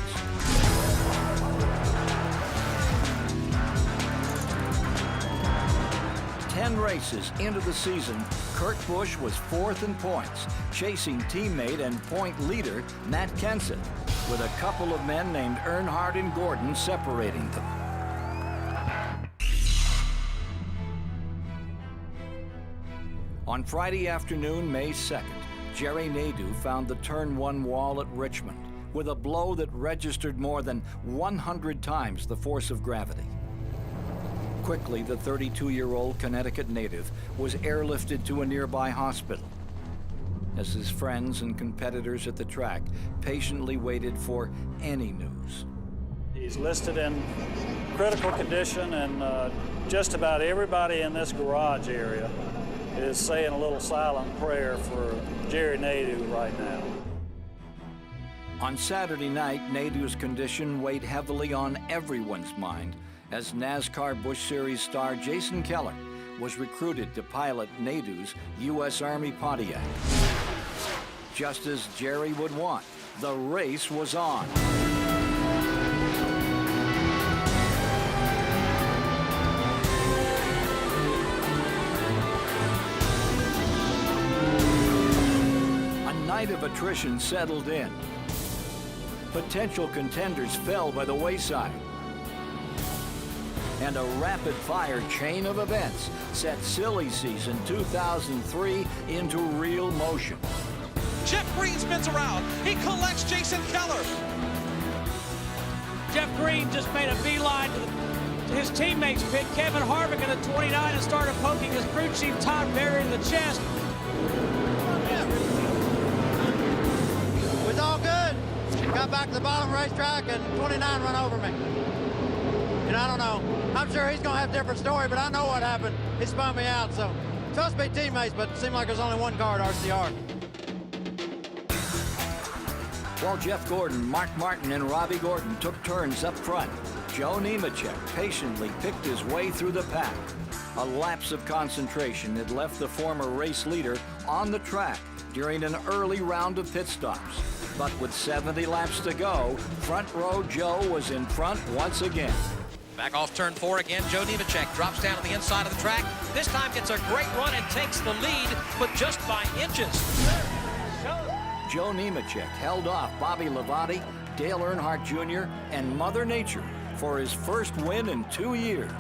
S1: Ten races into the season, Kurt Busch was 4th in points, chasing teammate and point leader Matt Kenseth, with a couple of men named Earnhardt and Gordon separating them. On Friday afternoon, May 2nd, Jerry Nadeau found the Turn 1 wall at Richmond with a blow that registered more than 100 times the force of gravity. Quickly, the 32-year-old Connecticut native was airlifted to a nearby hospital, as his friends and competitors at the track patiently waited for any news.
S10: He's listed in critical condition, and just about everybody in this garage area is saying a little silent prayer for Jerry Nadeau right now.
S1: On Saturday night, Nadeau's condition weighed heavily on everyone's mind as NASCAR Busch Series star Jason Keller was recruited to pilot Nadeau's U.S. Army Pontiac. Just as Jerry would want, the race was on. A night of attrition settled in. Potential contenders fell by the wayside. And a rapid-fire chain of events set silly season 2003 into real motion.
S13: Jeff Green spins around. He collects Jason Keller.
S20: Jeff Green just made a beeline to his teammates pit. Kevin Harvick in the 29 and started poking his crew chief Todd Berry in the chest.
S22: It was all good. Got back to the bottom of the racetrack and 29 run over me. And I don't know. I'm sure he's going to have a different story, but I know what happened. He spun me out, so supposed to be teammates, but it seemed like there's only one car at RCR.
S1: While Jeff Gordon, Mark Martin, and Robbie Gordon took turns up front, Joe Nemechek patiently picked his way through the pack. A lapse of concentration had left the former race leader on the track during an early round of pit stops. But with 70 laps to go, front row Joe was in front once again.
S20: Back off turn 4 again, Joe Nemechek drops down to the inside of the track. This time gets a great run and takes the lead, but just by inches.
S1: Joe Nemechek held off Bobby Lavati, Dale Earnhardt Jr., and Mother Nature for his first win in 2 years.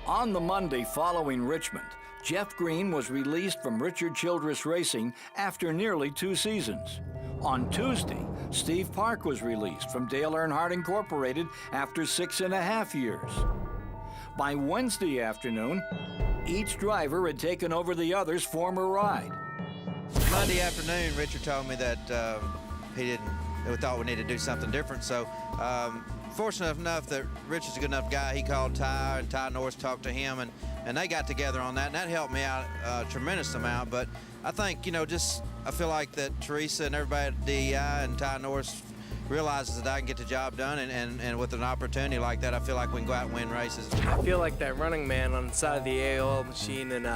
S1: On the Monday following Richmond, Jeff Green was released from Richard Childress Racing after nearly 2 seasons. On Tuesday, Steve Park was released from Dale Earnhardt Incorporated after 6.5 years. By Wednesday afternoon, Each driver had taken over the other's former ride.
S2: Monday afternoon, Richard told me that we thought we needed to do something different. So fortunate enough that Richard's a good enough guy. He called Ty, and Ty Norris talked to him, and they got together on that, and that helped me out a tremendous amount. But I think, I feel like that Teresa and everybody at DEI and Ty Norris realizes that I can get the job done, and with an opportunity like that, I feel like we can go out and win races.
S12: I feel like that running man on the side of the AOL machine, and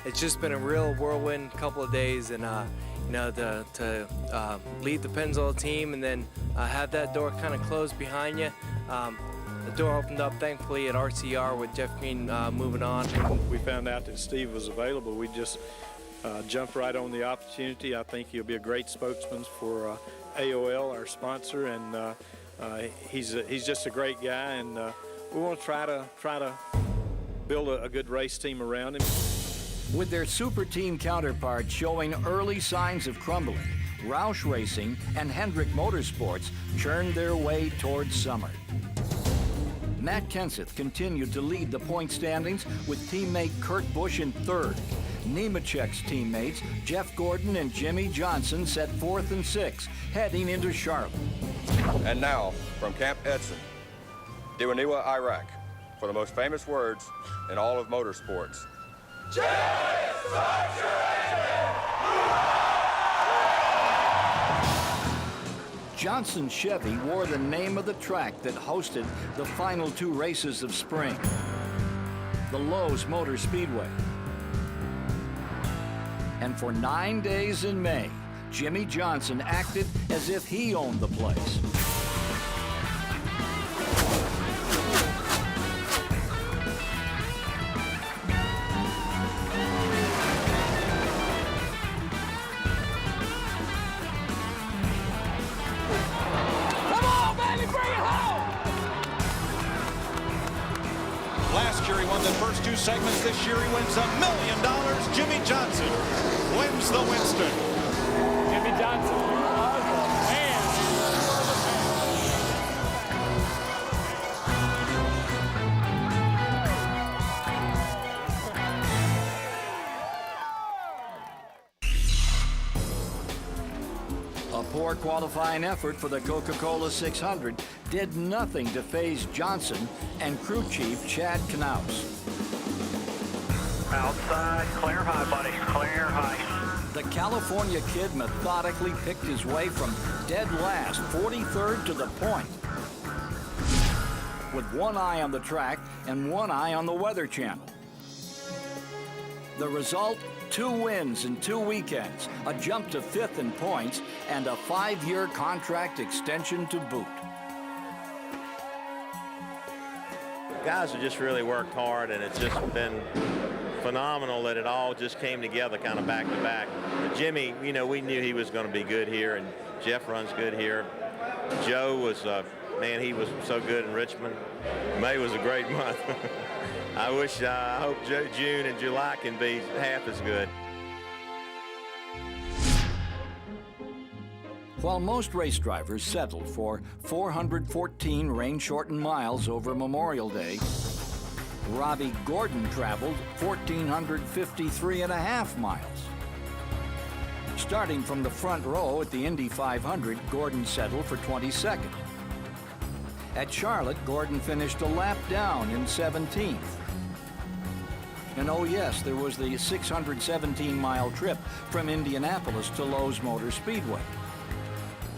S12: it's just been a real whirlwind couple of days, and to lead the Pennzoil team and then have that door kind of closed behind you. The door opened up, thankfully, at RCR with Jeff Green moving on.
S14: We found out that Steve was available. We just jumped right on the opportunity. I think he'll be a great spokesman for AOL, our sponsor, and he's just a great guy, and we want to try to build a good race team around him.
S1: With their super team counterparts showing early signs of crumbling, Roush Racing and Hendrick Motorsports churned their way towards summer. Matt Kenseth continued to lead the point standings with teammate Kurt Busch in third. Nemechek's teammates Jeff Gordon and Jimmy Johnson set fourth and sixth, heading into Charlotte.
S15: And now, from Camp Edson, Diwaniwa, Iraq, for the most famous words in all of motorsports.
S1: Johnson Chevy wore the name of the track that hosted the final two races of spring, the Lowe's Motor Speedway. And for 9 days in May, Jimmy Johnson acted as if he owned the place.
S3: Last year he won the first two segments. This year he wins $1 million. Jimmy Johnson wins the Winston.
S12: Jimmy Johnson, man.
S1: A poor qualifying effort for the Coca-Cola 600 did nothing to faze Johnson and crew chief Chad Knaus.
S9: Outside, clear high, buddy, clear high.
S1: The California kid methodically picked his way from dead last, 43rd to the point, with one eye on the track and one eye on the Weather Channel. The result, 2 wins in 2 weekends, a jump to 5th in points, and a 5-year contract extension to boot.
S16: Guys have just really worked hard, and it's just been phenomenal that it all just came together kind of back to back. But Jimmy, we knew he was going to be good here, and Jeff runs good here. Joe was, man, he was so good in Richmond. May was a great month. I hope June and July can be half as good.
S1: While most race drivers settled for 414 rain-shortened miles over Memorial Day, Robbie Gordon traveled 1,453.5 miles. Starting from the front row at the Indy 500, Gordon settled for 22nd. At Charlotte, Gordon finished a lap down in 17th. And oh yes, there was the 617-mile trip from Indianapolis to Lowe's Motor Speedway.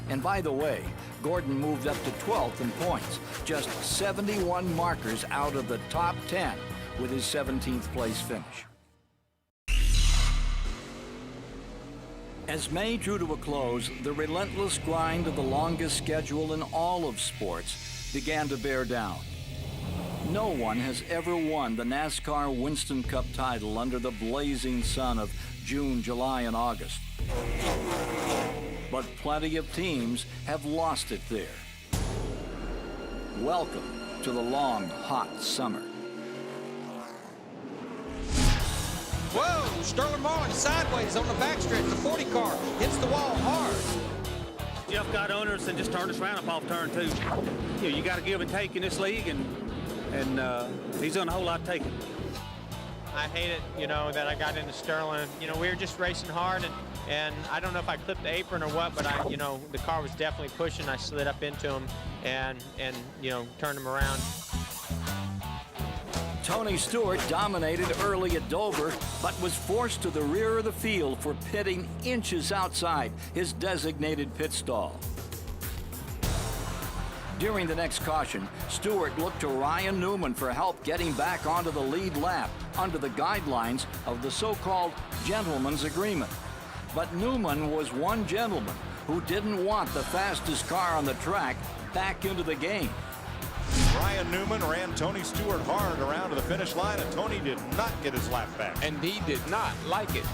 S1: And by the way, Gordon moved up to 12th in points, just 71 markers out of the top 10 with his 17th place finish. As May drew to a close, the relentless grind of the longest schedule in all of sports began to bear down. No one has ever won the NASCAR Winston Cup title under the blazing sun of June, July, and August. But plenty of teams have lost it there. Welcome to the long, hot summer.
S2: Whoa, Sterling Marlin sideways on the backstretch. The 40 car hits the wall hard.
S17: Jeff got owners and just turned us around up off turn 2. You got to give and take in this league, and he's done a whole lot of taking.
S5: I hate it, you know, that I got into Sterling. You know, we were just racing hard, and I don't know if I clipped the apron or what, but you know, the car was definitely pushing. I slid up into him and you know, turned him around.
S1: Tony Stewart dominated early at Dover, but was forced to the rear of the field for pitting inches outside his designated pit stall. During the next caution, Stewart looked to Ryan Newman for help getting back onto the lead lap under the guidelines of the so-called gentleman's agreement. But Newman was one gentleman who didn't want the fastest car on the track back into the game.
S3: Ryan Newman ran Tony Stewart hard around to the finish line, and Tony did not get his lap back.
S19: And he did not like it.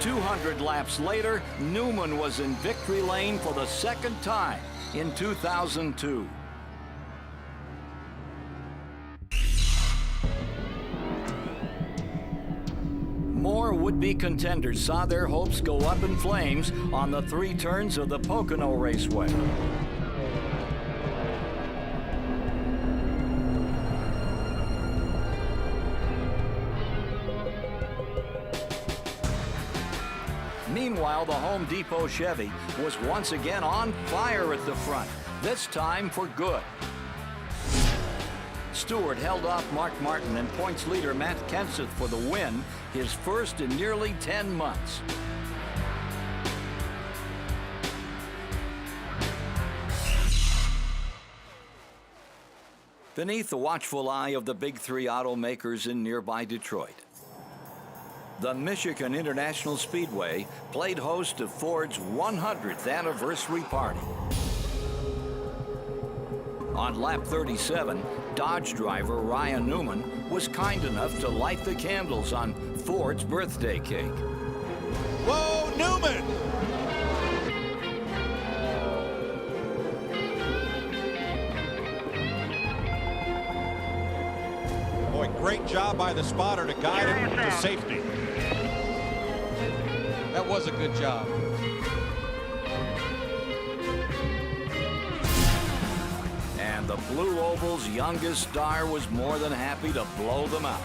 S1: 200 laps later, Newman was in victory lane for the second time in 2002. More would-be contenders saw their hopes go up in flames on the 3 turns of the Pocono Raceway. Meanwhile, the Home Depot Chevy was once again on fire at the front, this time for good. Stewart held off Mark Martin and points leader Matt Kenseth for the win, his first in nearly 10 months. Beneath the watchful eye of the big 3 automakers in nearby Detroit, the Michigan International Speedway played host to Ford's 100th anniversary party. On lap 37, Dodge driver Ryan Newman was kind enough to light the candles on Ford's birthday cake.
S3: Whoa, Newman! Boy, great job by the spotter to guide him to safety.
S19: That was a good job.
S1: And the Blue Oval's youngest star was more than happy to blow them out.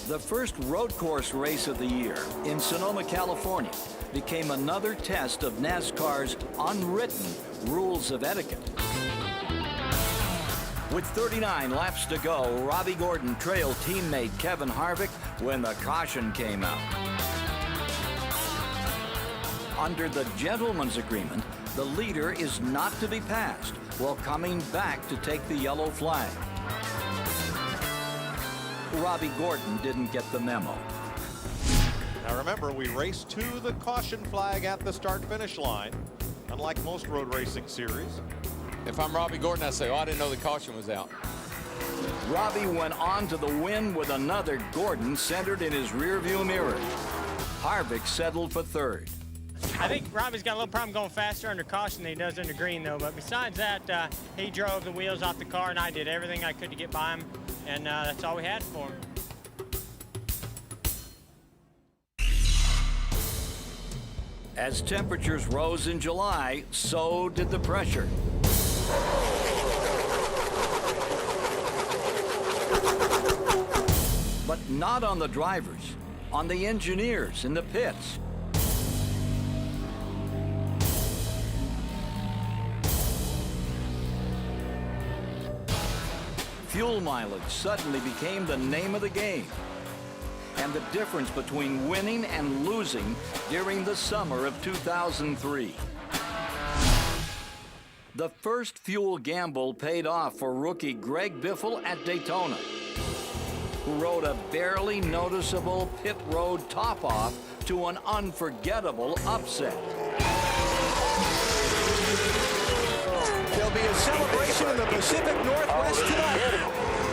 S1: The first road course race of the year in Sonoma, California, became another test of NASCAR's unwritten rules of etiquette. With 39 laps to go, Robbie Gordon trailed teammate Kevin Harvick when the caution came out. Under the gentleman's agreement, the leader is not to be passed while coming back to take the yellow flag. Robbie Gordon didn't get the memo.
S3: Now remember, we race to the caution flag at the start-finish line, unlike most road racing series.
S19: If I'm Robbie Gordon, I say, oh, I didn't know the caution was out.
S1: Robbie went on to the win with another Gordon centered in his rearview mirror. Harvick settled for third.
S5: I think Robbie's got a little problem going faster under caution than he does under green, though. But besides that, he drove the wheels off the car, and I did everything I could to get by him, and that's all we had for him.
S1: As temperatures rose in July, so did the pressure. But not on the drivers, on the engineers in the pits. Fuel mileage suddenly became the name of the game, and the difference between winning and losing during the summer of 2003. The first fuel gamble paid off for rookie Greg Biffle at Daytona, who rode a barely noticeable pit road top-off to an unforgettable upset.
S2: There'll be a celebration in the Pacific Northwest tonight.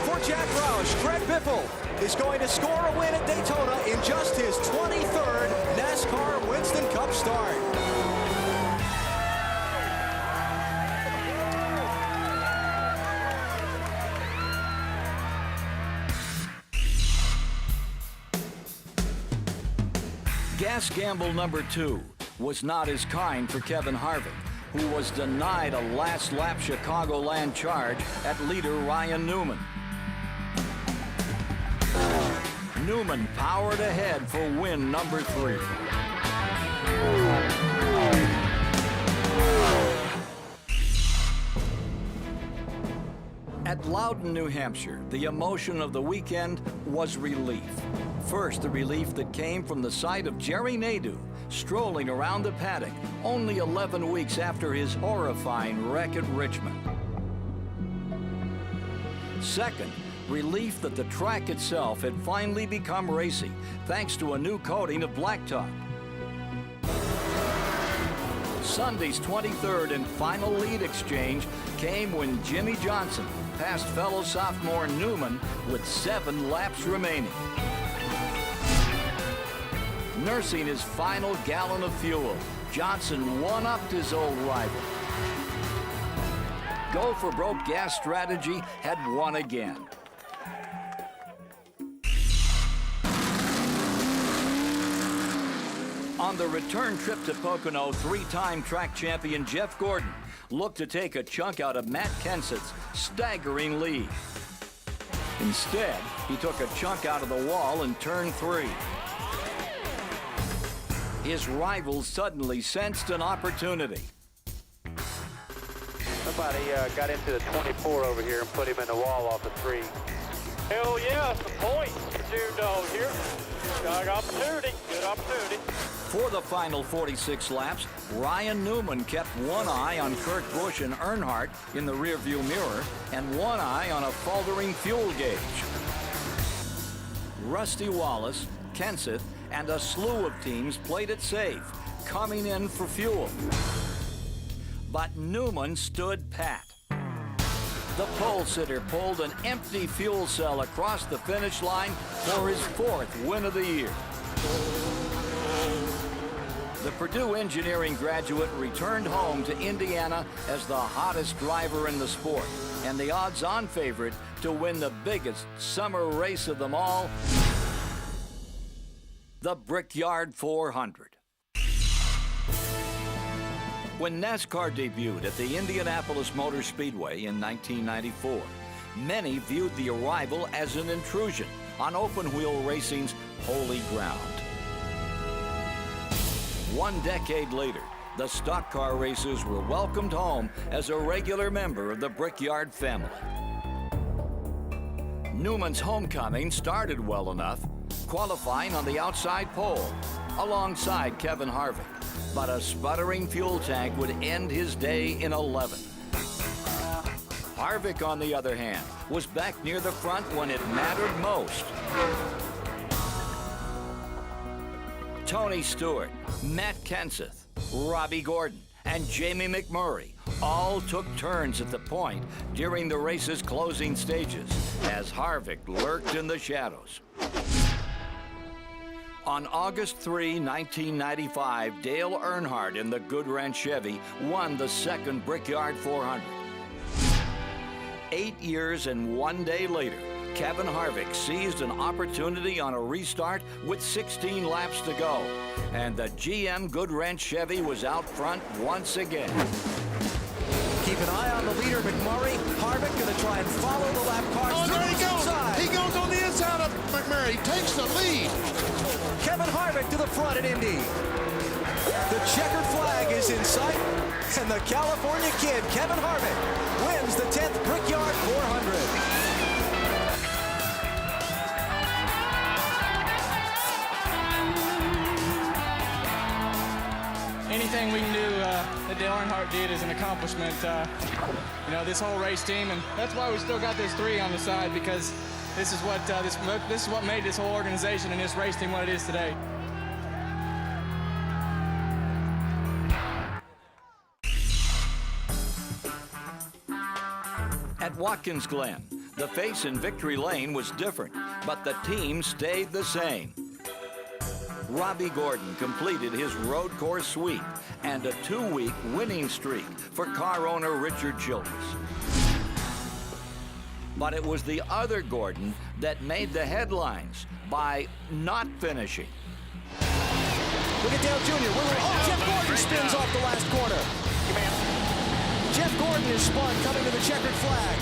S2: For Jack Roush, Greg Biffle is going to score a win at Daytona in just his 23rd NASCAR Winston Cup start.
S1: Gas gamble number 2 was not as kind for Kevin Harvick, who was denied a last-lap Chicagoland charge at leader Ryan Newman. Newman powered ahead for win number 3. At Loudon, New Hampshire, the emotion of the weekend was relief. First, the relief that came from the sight of Jerry Nadeau strolling around the paddock only 11 weeks after his horrifying wreck at Richmond. Second, relief that the track itself had finally become racy thanks to a new coating of blacktop. Sunday's 23rd and final lead exchange came when Jimmy Johnson passed fellow sophomore Newman with 7 laps remaining. Nursing his final gallon of fuel, Johnson one-upped his old rival. Go for broke gas strategy had won again. On the return trip to Pocono, 3-time track champion Jeff Gordon looked to take a chunk out of Matt Kenseth's staggering lead. Instead, he took a chunk out of the wall in turn 3. His rivals suddenly sensed an opportunity.
S6: Somebody got into the 24 over here and put him in the wall off the 3. Hell yeah, some points for Dude Dog here. Good opportunity, good opportunity.
S1: For the final 46 laps, Ryan Newman kept one eye on Kurt Busch and Earnhardt in the rearview mirror and one eye on a faltering fuel gauge. Rusty Wallace, Kenseth, and a slew of teams played it safe, coming in for fuel. But Newman stood pat. The pole sitter pulled an empty fuel cell across the finish line for his 4th win of the year. The Purdue engineering graduate returned home to Indiana as the hottest driver in the sport and the odds-on favorite to win the biggest summer race of them all, the Brickyard 400. When NASCAR debuted at the Indianapolis Motor Speedway in 1994, many viewed the arrival as an intrusion on open-wheel racing's holy ground. 1 decade later, the stock car racers were welcomed home as a regular member of the Brickyard family. Newman's homecoming started well enough, qualifying on the outside pole alongside Kevin Harvick. But a sputtering fuel tank would end his day in 11th. Harvick, on the other hand, was back near the front when it mattered most. Tony Stewart, Matt Kenseth, Robbie Gordon, and Jamie McMurray all took turns at the point during the race's closing stages as Harvick lurked in the shadows. On August 3, 1995, Dale Earnhardt in the Goodwrench Chevy won the 2nd Brickyard 400. 8 years and 1 day later, Kevin Harvick seized an opportunity on a restart with 16 laps to go, and the GM Goodwrench Chevy was out front once again.
S2: Keep an eye on the leader, McMurray. Harvick going to try and follow the lap cars.
S7: Oh, there he goes.
S2: Inside.
S7: He goes on the inside of McMurray. Takes the lead.
S2: Kevin Harvick to the front at Indy. The checkered flag is in sight, and the California kid, Kevin Harvick, wins the 10th Brickyard 400.
S21: Anything we can do that Dale Earnhardt did is an accomplishment. This whole race team, and that's why we still got this 3 on the side, because this is what this is what made this whole organization and this race team what it is today.
S1: At Watkins Glen, the pace in Victory Lane was different, but the team stayed the same. Robbie Gordon completed his road course sweep and a 2-week winning streak for car owner Richard Childress. But it was the other Gordon that made the headlines by not finishing.
S4: Dale Jr. Jeff Gordon spins off the last corner. Jeff Gordon is spun coming to the checkered flag.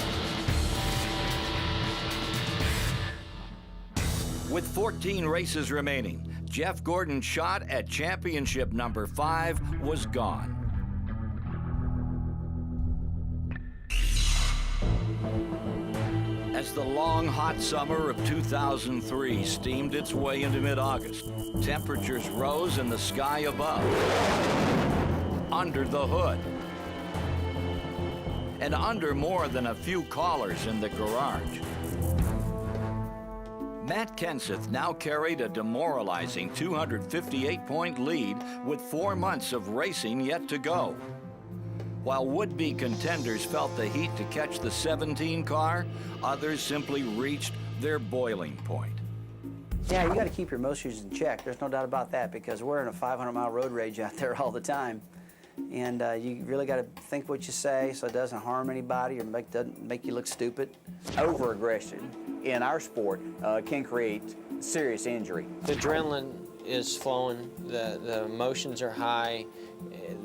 S1: With 14 races remaining, Jeff Gordon's shot at championship number 5 was gone. As the long, hot summer of 2003 steamed its way into mid-August, temperatures rose in the sky above, under the hood, and under more than a few callers in the garage. Matt Kenseth now carried a demoralizing 258-point lead with 4 months of racing yet to go. While would-be contenders felt the heat to catch the 17 car, others simply reached their boiling point.
S11: Yeah, you got to keep your emotions in check. There's no doubt about that, because we're in a 500-mile road rage out there all the time. And you really got to think what you say so it doesn't harm anybody or doesn't make you look stupid.
S8: Over-aggression in our sport can create serious injury.
S5: The adrenaline is flowing, the emotions are high,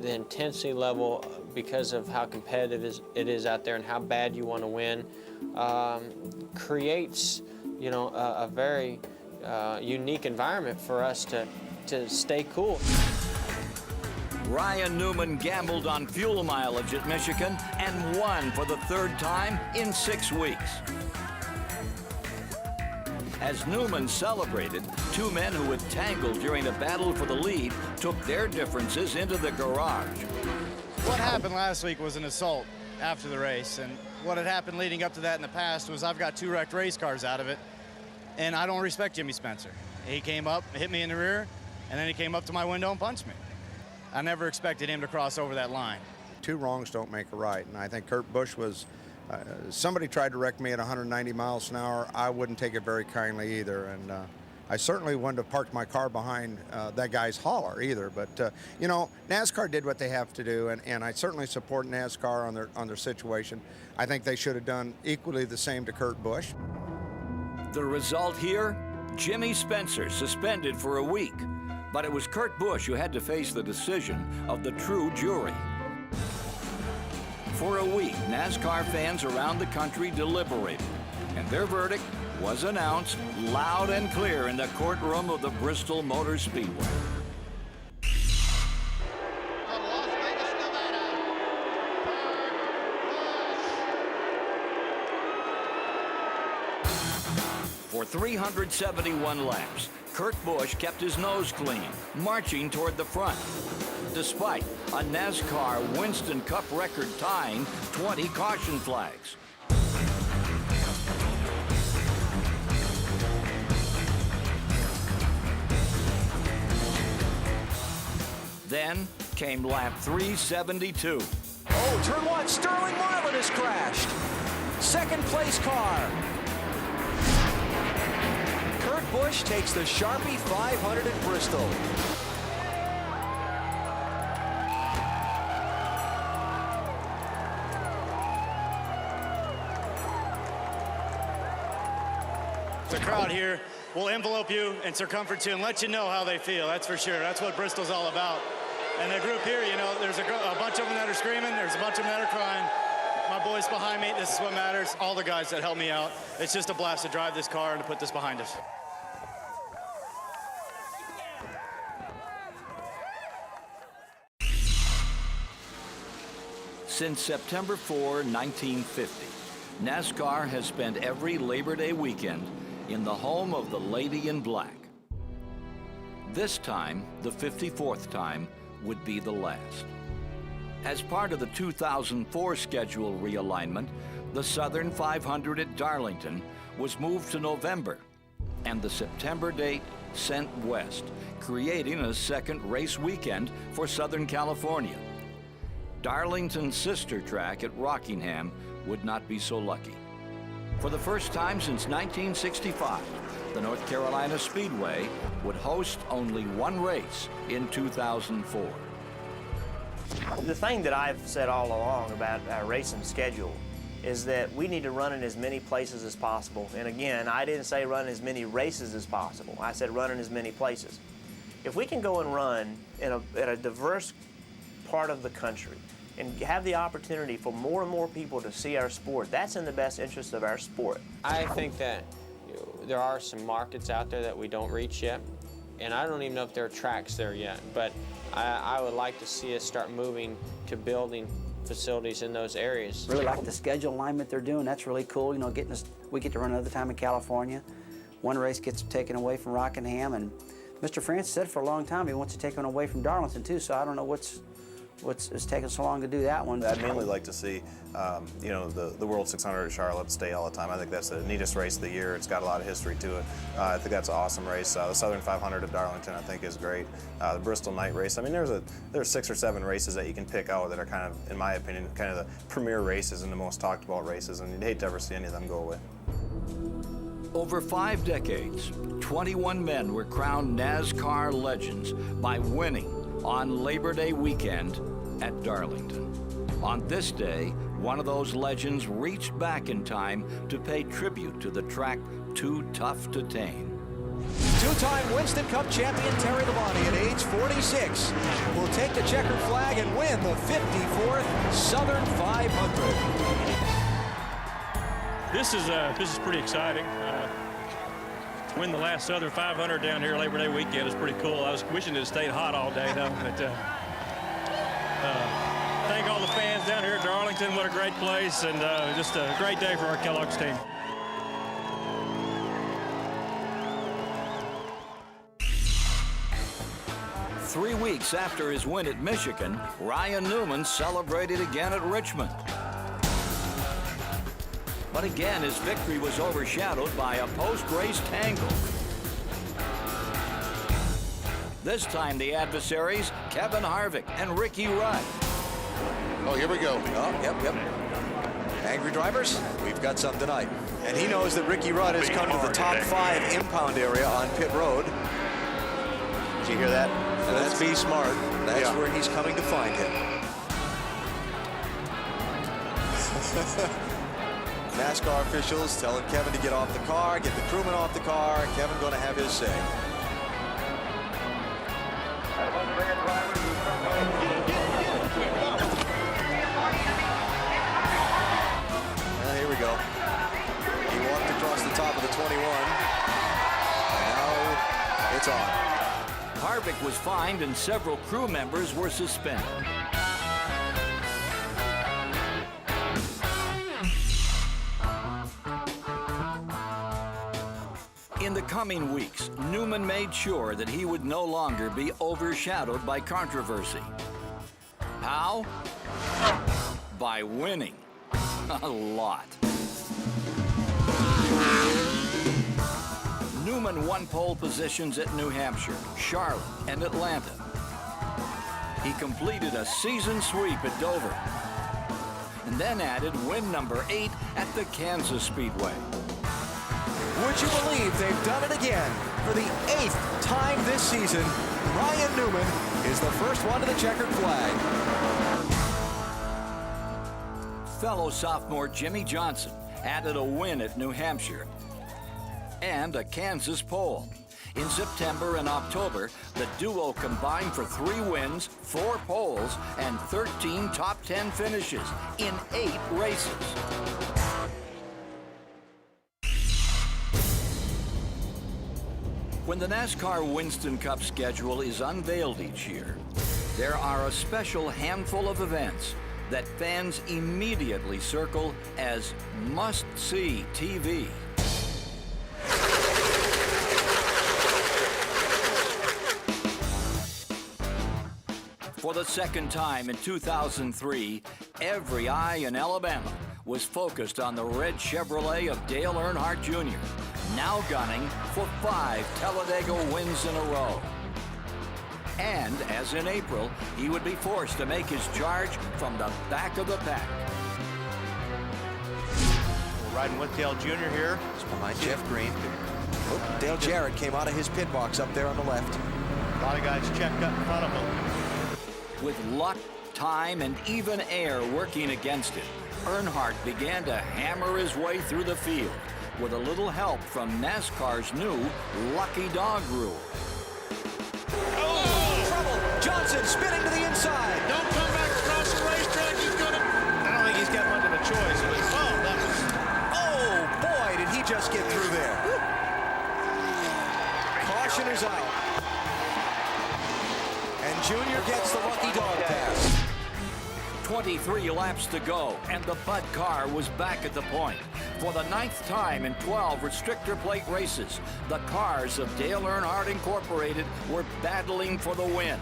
S5: the intensity level, because of how competitive it is out there and how bad you want to win, creates, you know, a very unique environment for us to stay cool.
S1: Ryan Newman gambled on fuel mileage at Michigan and won for the 3rd time in 6 weeks. As Newman celebrated, 2 men who had tangled during a battle for the lead took their differences into the garage.
S22: What happened last week was an assault after the race, and what had happened leading up to that in the past was I've got 2 wrecked race cars out of it, and I don't respect Jimmy Spencer. He came up, hit me in the rear, and then he came up to my window and punched me. I never expected him to cross over that line.
S23: 2 wrongs don't make a right, and I think Kurt Busch was, somebody tried to wreck me at 190 miles an hour. I wouldn't take it very kindly either, and I certainly wouldn't have parked my car behind that guy's hauler either. But you know, NASCAR did what they have to do, and I certainly support NASCAR on their situation. I think they should have done equally the same to Kurt Busch.
S1: The result here, Jimmy Spencer suspended for a week, but it was Kurt Busch who had to face the decision of the true jury. For a week, NASCAR fans around the country deliberated, and their verdict was announced loud and clear in the courtroom of the Bristol Motor Speedway. For 371 laps, Kurt Busch kept his nose clean, marching toward the front, despite a NASCAR Winston Cup record tying 20 caution flags. Then came lap 372.
S4: Oh, turn 1, Sterling Marlin has crashed. 2nd place car. Kurt Busch takes the Sharpie 500 at Bristol.
S22: The crowd here will envelope you and circumference you and let you know how they feel, that's for sure. That's what Bristol's all about. And the group here, you know, there's a bunch of them that are screaming, there's a bunch of them that are crying. My boys behind me, this is what matters. All the guys that help me out. It's just a blast to drive this car and to put this behind us.
S1: Since September 4, 1950, NASCAR has spent every Labor Day weekend in the home of the Lady in Black. This time, the 54th time, would be the last. As part of the 2004 schedule realignment, the Southern 500 at Darlington was moved to November, and the September date sent west, creating a second race weekend for Southern California. Darlington's sister track at Rockingham would not be so lucky. For the first time since 1965, the North Carolina Speedway would host only one race in 2004.
S8: The thing that I've said all along about our racing schedule is that we need to run in as many places as possible. And again, I didn't say run as many races as possible. I said run in as many places. If we can go and run in a diverse part of the country and have the opportunity for more and more people to see our sport, that's in the best interest of our sport.
S5: I think that there are some markets out there that we don't reach yet, and I don't even know if there are tracks there yet, but I would like to see us start moving to building facilities in those areas.
S11: Really like the schedule alignment they're doing. That's really cool. You know, we get to run another time in California. One race gets taken away from Rockingham, and Mr. Francis said for a long time he wants to take one away from Darlington too. So I don't know what's taking so long to do that one.
S10: I'd mainly like to see, you know, the World 600 at Charlotte stay all the time. I think that's the neatest race of the year. It's got a lot of history to it. I think that's an awesome race. The Southern 500 at Darlington, I think, is great. The Bristol Night Race. I mean, there's 6 or 7 races that you can pick out that are kind of, in my opinion, kind of the premier races and the most talked about races, and you'd hate to ever see any of them go away.
S1: Over 5 decades, 21 men were crowned NASCAR legends by winning on Labor Day weekend at Darlington. On this day, one of those legends reached back in time to pay tribute to the track too tough to tame.
S4: Two-time Winston Cup champion Terry Labonte at age 46 will take the checkered flag and win the 54th Southern 500.
S13: This is pretty exciting. Win the last Southern 500 down here Labor Day weekend is pretty cool. I was wishing it stayed hot all day though. But thank all the fans down here at Darlington. What a great place, and just a great day for our Kellogg's team.
S1: Three weeks after his win at Michigan, Ryan Newman celebrated again at Richmond. But again, his victory was overshadowed by a post-race tangle. This time, the adversaries, Kevin Harvick and Ricky Rudd.
S4: Oh, here we go. Oh, yep. Angry drivers, we've got some tonight. And he knows that Ricky Rudd has come to the top 5 impound area on pit road. Did you hear that? Let's be smart. That's where he's coming to find him. NASCAR officials telling Kevin to get off the car, get the crewman off the car. Kevin going to have his say. Here we go. He walked across the top of the 21. And now it's on.
S1: Harvick was fined and several crew members were suspended. In the coming weeks, Newman made sure that he would no longer be overshadowed by controversy. How? By winning. A lot. Newman won pole positions at New Hampshire, Charlotte, and Atlanta. He completed a season sweep at Dover, and then added win number 8 at the Kansas Speedway.
S4: Would you believe they've done it again? For the 8th time this season, Ryan Newman is the first one to the checkered flag.
S1: Fellow sophomore Jimmy Johnson added a win at New Hampshire and a Kansas pole. In September and October, the duo combined for 3 wins, 4 poles, and 13 top 10 finishes in 8 races. When the NASCAR Winston Cup schedule is unveiled each year, there are a special handful of events that fans immediately circle as must-see TV. For the second time in 2003, every eye in Alabama was focused on the red Chevrolet of Dale Earnhardt Jr., now gunning for 5 Talladega wins in a row. And, as in April, he would be forced to make his charge from the back of the pack.
S8: We're riding with Dale Jr. here.
S4: It's behind Jeff Green. Oh, Dale Jarrett came out of his pit box up there on the left.
S8: A lot of guys checked up in front of him.
S1: With luck, time, and even air working against him, Earnhardt began to hammer his way through the field with a little help from NASCAR's new Lucky Dog rule.
S4: Wilson spinning to the inside.
S2: Don't come back across the racetrack. He's gonna. I don't think he's got much of a choice. That was.
S4: Oh boy, did he just get through there. Caution is out. And Junior gets the lucky dog pass.
S1: 23 laps to go, and the Bud car was back at the point. For the 9th time in 12 restrictor plate races, the cars of Dale Earnhardt Incorporated were battling for the win.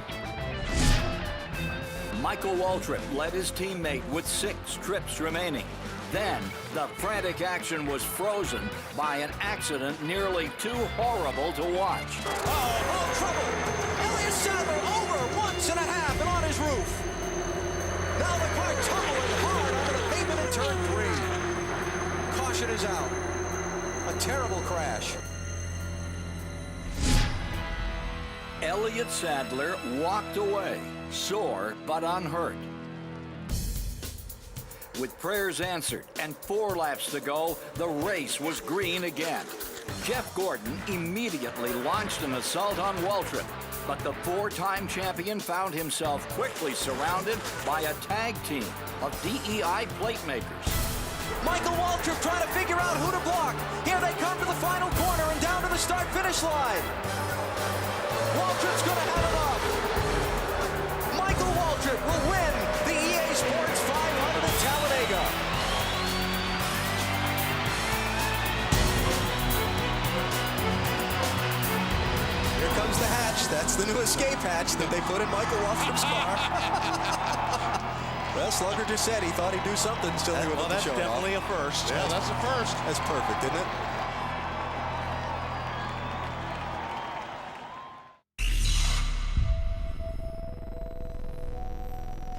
S1: Michael Waltrip led his teammate with 6 trips remaining. Then, the frantic action was frozen by an accident nearly too horrible to watch.
S4: Oh, trouble! Elliott Sadler over once and a half and on his roof. Now the car tumbling hard onto the pavement in turn 3. Caution is out. A terrible crash.
S1: Elliott Sadler walked away, sore but unhurt. With prayers answered and 4 laps to go, the race was green again. Jeff Gordon immediately launched an assault on Waltrip, but the 4-time champion found himself quickly surrounded by a tag team of DEI plate makers.
S4: Michael Waltrip trying to figure out who to block. Here they come to the final corner and down to the start-finish line. Waltrip's going to have it up. Michael Waltrip will win the EA Sports 500 at Talladega. Here comes the hatch. That's the new escape hatch that they put in Michael Waltrip's car. Well, Slugger just said he thought he'd do something still here with the show.
S3: That's definitely a first.
S4: Yeah, that's a first. That's perfect, isn't it?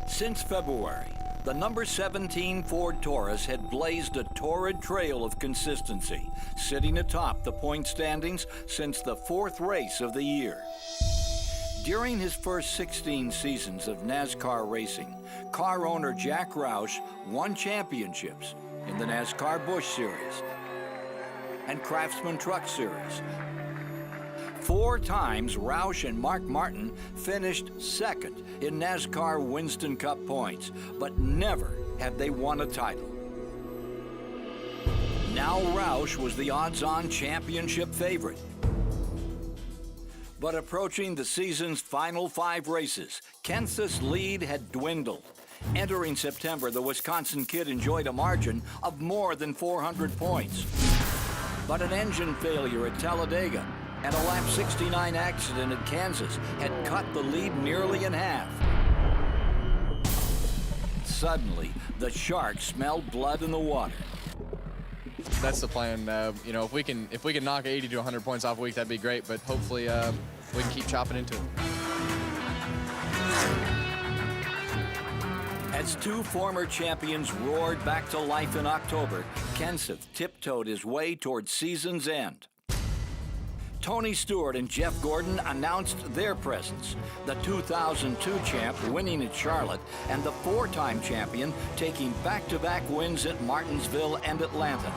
S1: Since February, the number 17 Ford Taurus had blazed a torrid trail of consistency, sitting atop the point standings since the 4th race of the year. During his first 16 seasons of NASCAR racing, car owner Jack Roush won championships in the NASCAR Busch Series and Craftsman Truck Series. 4 times, Roush and Mark Martin finished second in NASCAR Winston Cup points, but never had they won a title. Now Roush was the odds-on championship favorite. But approaching the season's final 5 races, Kenseth's lead had dwindled. Entering September, the Wisconsin kid enjoyed a margin of more than 400 points. But an engine failure at Talladega and a lap 69 accident at Kansas had cut the lead nearly in half. Suddenly, the Sharks smelled blood in the water.
S14: That's the plan. You know, if we can knock 80 to 100 points off a week, that'd be great. But hopefully, we can keep chopping into it.
S1: As 2 former champions roared back to life in October, Kenseth tiptoed his way toward season's end. Tony Stewart and Jeff Gordon announced their presence. The 2002 champ winning at Charlotte and the 4-time champion taking back-to-back wins at Martinsville and Atlanta.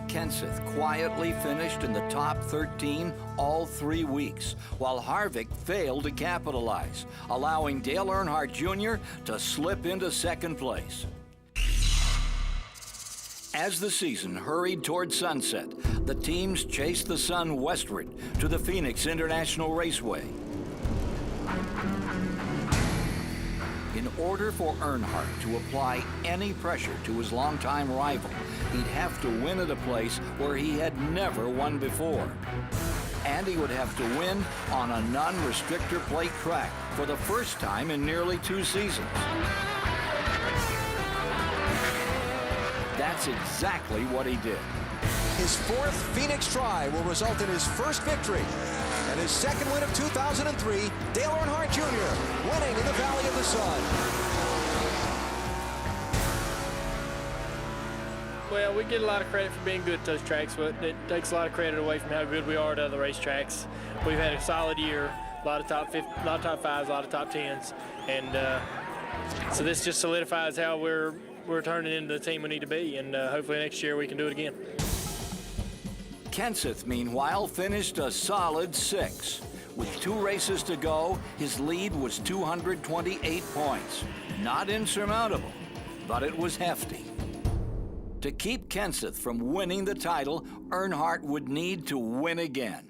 S1: Kenseth quietly finished in the top 13 all 3 weeks, while Harvick failed to capitalize, allowing Dale Earnhardt Jr. to slip into 2nd place. As the season hurried toward sunset, the teams chased the sun westward to the Phoenix International Raceway. In order for Earnhardt to apply any pressure to his longtime rival, he'd have to win at a place where he had never won before. And he would have to win on a non-restrictor plate track for the first time in nearly 2 seasons. That's exactly what he did.
S4: His 4th Phoenix try will result in his first victory. And his 2nd win of 2003, Dale Earnhardt Jr. winning in the Valley of the Sun.
S18: Well, we get a lot of credit for being good at those tracks, but it takes a lot of credit away from how good we are at other racetracks. We've had a solid year, a lot of top 5s, a lot of top 10s, and so this just solidifies how we're turning into the team we need to be, and hopefully next year we can do it again.
S1: Kenseth, meanwhile, finished a solid 6th. With 2 races to go, his lead was 228 points. Not insurmountable, but it was hefty. To keep Kenseth from winning the title, Earnhardt would need to win again.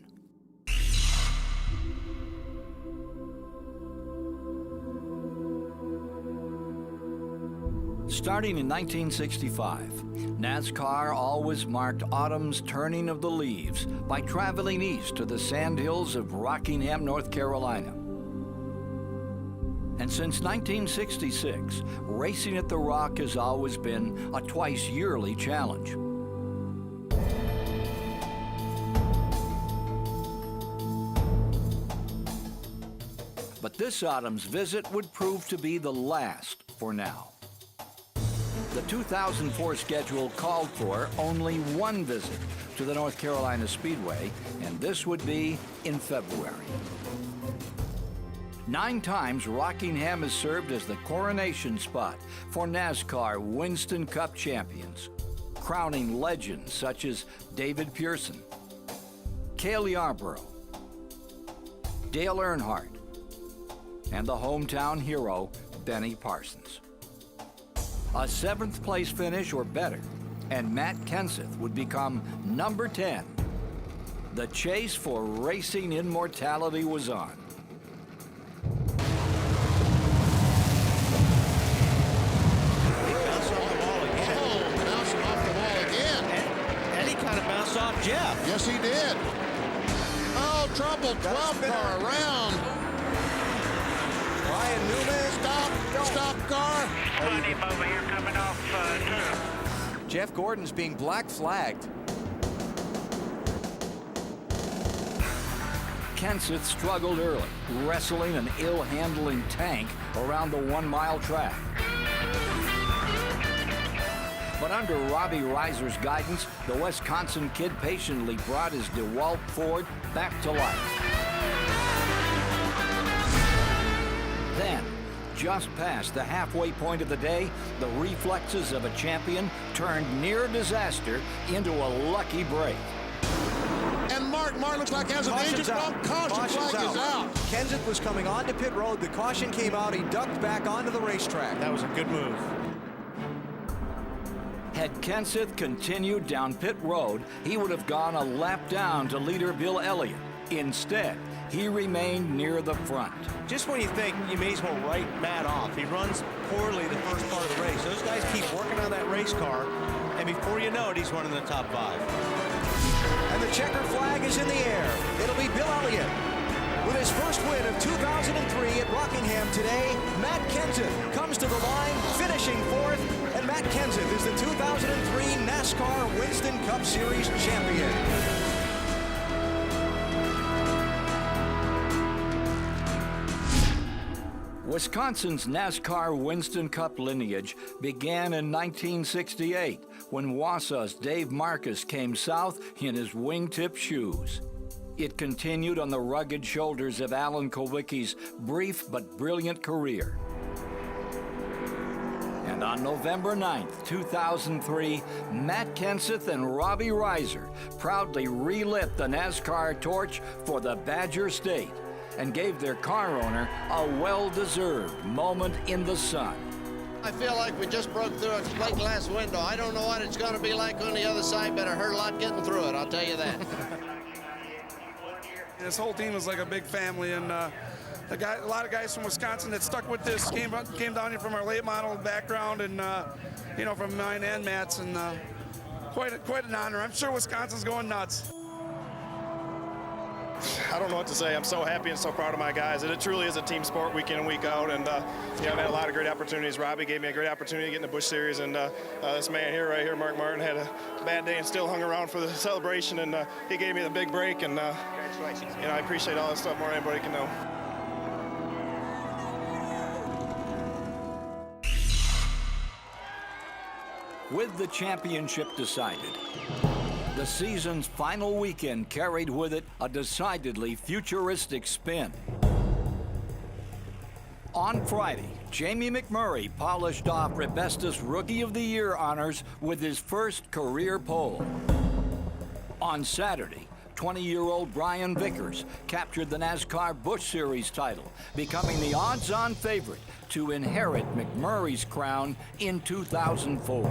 S1: Starting in 1965, NASCAR always marked autumn's turning of the leaves by traveling east to the sandhills of Rockingham, North Carolina. And since 1966, racing at the Rock has always been a twice-yearly challenge. But this autumn's visit would prove to be the last for now. The 2004 schedule called for only 1 visit to the North Carolina Speedway, and this would be in February. 9 times Rockingham has served as the coronation spot for NASCAR Winston Cup champions, crowning legends such as David Pearson, Cale Yarborough, Dale Earnhardt, and the hometown hero, Benny Parsons. A 7th place finish or better, and Matt Kenseth would become number 10. The chase for racing immortality was on.
S2: And he kind of bounced off Jeff.
S12: Yes, he did. Oh, trouble. 12 car around.
S4: Ryan Newman.
S12: Stop car.
S9: Over here coming off turn.
S4: Jeff Gordon's being black flagged.
S1: Kenseth struggled early, wrestling an ill-handling tank around the 1-mile track. But under Robbie Reiser's guidance, the Wisconsin kid patiently brought his DeWalt Ford back to life. Then, just past the halfway point of the day, the reflexes of a champion turned near disaster into a lucky break.
S12: And Mark looks like has an engine problem. Caution flag is out.
S4: Kenseth was coming onto pit road. The caution came out. He ducked back onto the racetrack.
S2: That was a good move.
S1: Had Kenseth continued down pit road, he would have gone a lap down to leader Bill Elliott. Instead, he remained near the front.
S2: Just when you think you may as well write Matt off, he runs poorly the first part of the race. Those guys keep working on that race car, and before you know it, he's running the top 5.
S4: And the checker flag is in the air. It'll be Bill Elliott. With his first win of 2003 at Rockingham today, Matt Kenseth comes to the line, finishing 4th, and Matt Kenseth is the 2003 NASCAR Winston Cup Series champion.
S1: Wisconsin's NASCAR Winston Cup lineage began in 1968 when Wausau's Dave Marcus came south in his wingtip shoes. It continued on the rugged shoulders of Alan Kulwicki's brief but brilliant career. And on November 9th, 2003, Matt Kenseth and Robbie Reiser proudly relit the NASCAR torch for the Badger State and gave their car owner a well-deserved moment in the sun.
S15: I feel like we just broke through a plate glass window. I don't know what it's going to be like on the other side, but it hurt a lot getting through it, I'll tell you that.
S20: This whole team is like a big family, and a lot of guys from Wisconsin that stuck with this, came down here from our late model background, and from mine and Matt's, and quite an honor. I'm sure Wisconsin's going nuts.
S24: I don't know what to say. I'm so happy and so proud of my guys. It truly is a team sport week in and week out, and I've had a lot of great opportunities. Robbie gave me a great opportunity to get in the Busch Series, and this man here, right here, Mark Martin, had a bad day and still hung around for the celebration, and he gave me the big break, and I appreciate all this stuff more than anybody can know.
S1: With the championship decided, the season's final weekend carried with it a decidedly futuristic spin. On Friday, Jamie McMurray polished off Rebesta's Rookie of the Year honors with his first career pole. On Saturday, 20-year-old Brian Vickers captured the NASCAR Busch Series title, becoming the odds-on favorite to inherit McMurray's crown in 2004.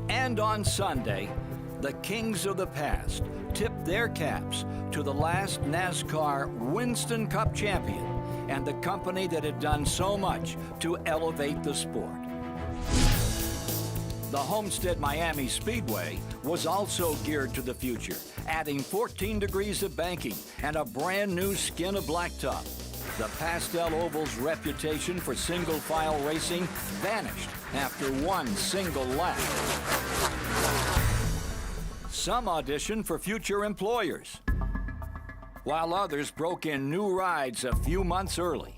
S1: And on Sunday, the kings of the past tipped their caps to the last NASCAR Winston Cup champion and the company that had done so much to elevate the sport. The Homestead Miami Speedway was also geared to the future, adding 14 degrees of banking and a brand new skin of blacktop. The Pastel Oval's reputation for single-file racing vanished after one single lap. Some auditioned for future employers, while others broke in new rides a few months early.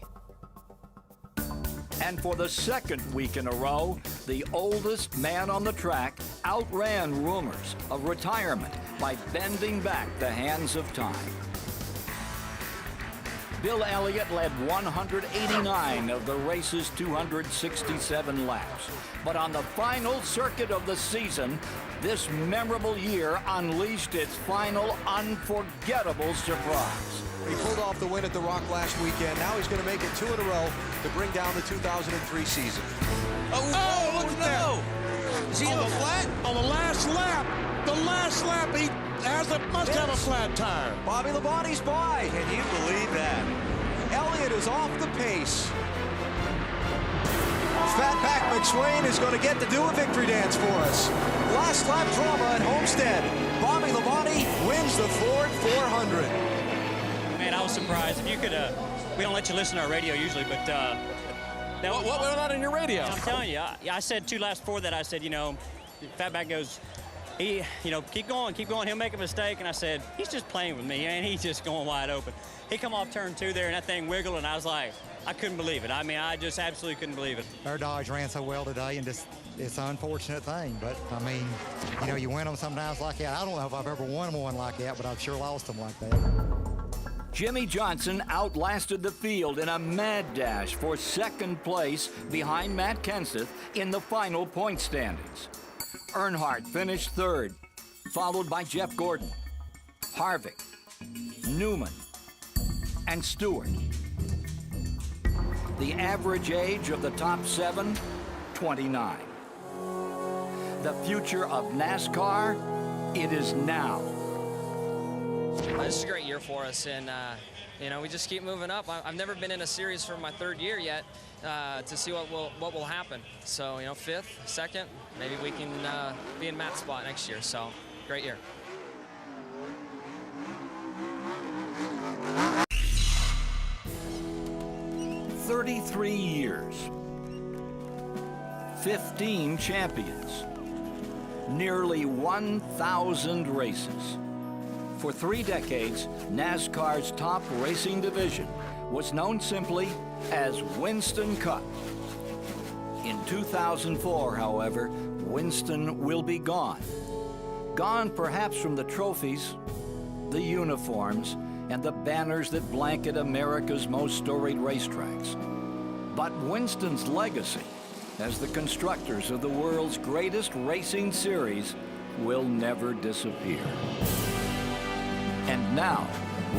S1: And for the second week in a row, the oldest man on the track outran rumors of retirement by bending back the hands of time. Bill Elliott led 189 of the race's 267 laps. But on the final circuit of the season, this memorable year unleashed its final unforgettable surprise.
S4: He pulled off the win at the Rock last weekend. Now he's going to make it 2 in a row to bring down the 2003 season.
S12: Oh, look at that.
S2: Is he on the flat?
S12: On the last lap. The last lap, he must have a flat tire.
S4: Bobby Labonte's by. Can you believe that? Elliott is off the pace. Fatback McSwain is going to get to do a victory dance for us. Last lap drama at Homestead. Bobby Labonte wins the Ford 400.
S6: Man, I was surprised. If you could, we don't let you listen to our radio usually, but
S14: what went on in your radio?
S6: I'm telling you, I said 2 laps before that. I said, you know, Fatback goes, keep going. He'll make a mistake. And I said, he's just playing with me, and he's just going wide open. He come off turn 2 there, and that thing wiggled, and I was like, I couldn't believe it. I mean, I just absolutely couldn't believe it.
S16: Our Dodge ran so well today, and just it's an unfortunate thing. But, I mean, you win them sometimes like that. I don't know if I've ever won one like that, but I've sure lost them like that.
S1: Jimmy Johnson outlasted the field in a mad dash for second place behind Matt Kenseth in the final point standings. Earnhardt finished third, followed by Jeff Gordon, Harvick, Newman, and Stewart. The average age of the top 7, 29. The future of NASCAR, it is now.
S17: This is a great year for us, and we just keep moving up. I've never been in a series for my 3rd year yet to see what will happen. So 5th, 2nd, maybe we can be in Matt's spot next year. So great year.
S1: "33 years, 15 champions, nearly 1,000 races. For 3 decades, NASCAR's top racing division was known simply as Winston Cup. In 2004, however, Winston will be gone. Gone perhaps from the trophies, the uniforms, and the banners that blanket America's most storied racetracks. But Winston's legacy as the constructors of the world's greatest racing series will never disappear. And now,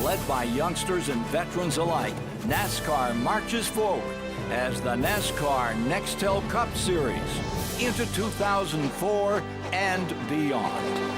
S1: led by youngsters and veterans alike, NASCAR marches forward as the NASCAR Nextel Cup Series into 2004 and beyond.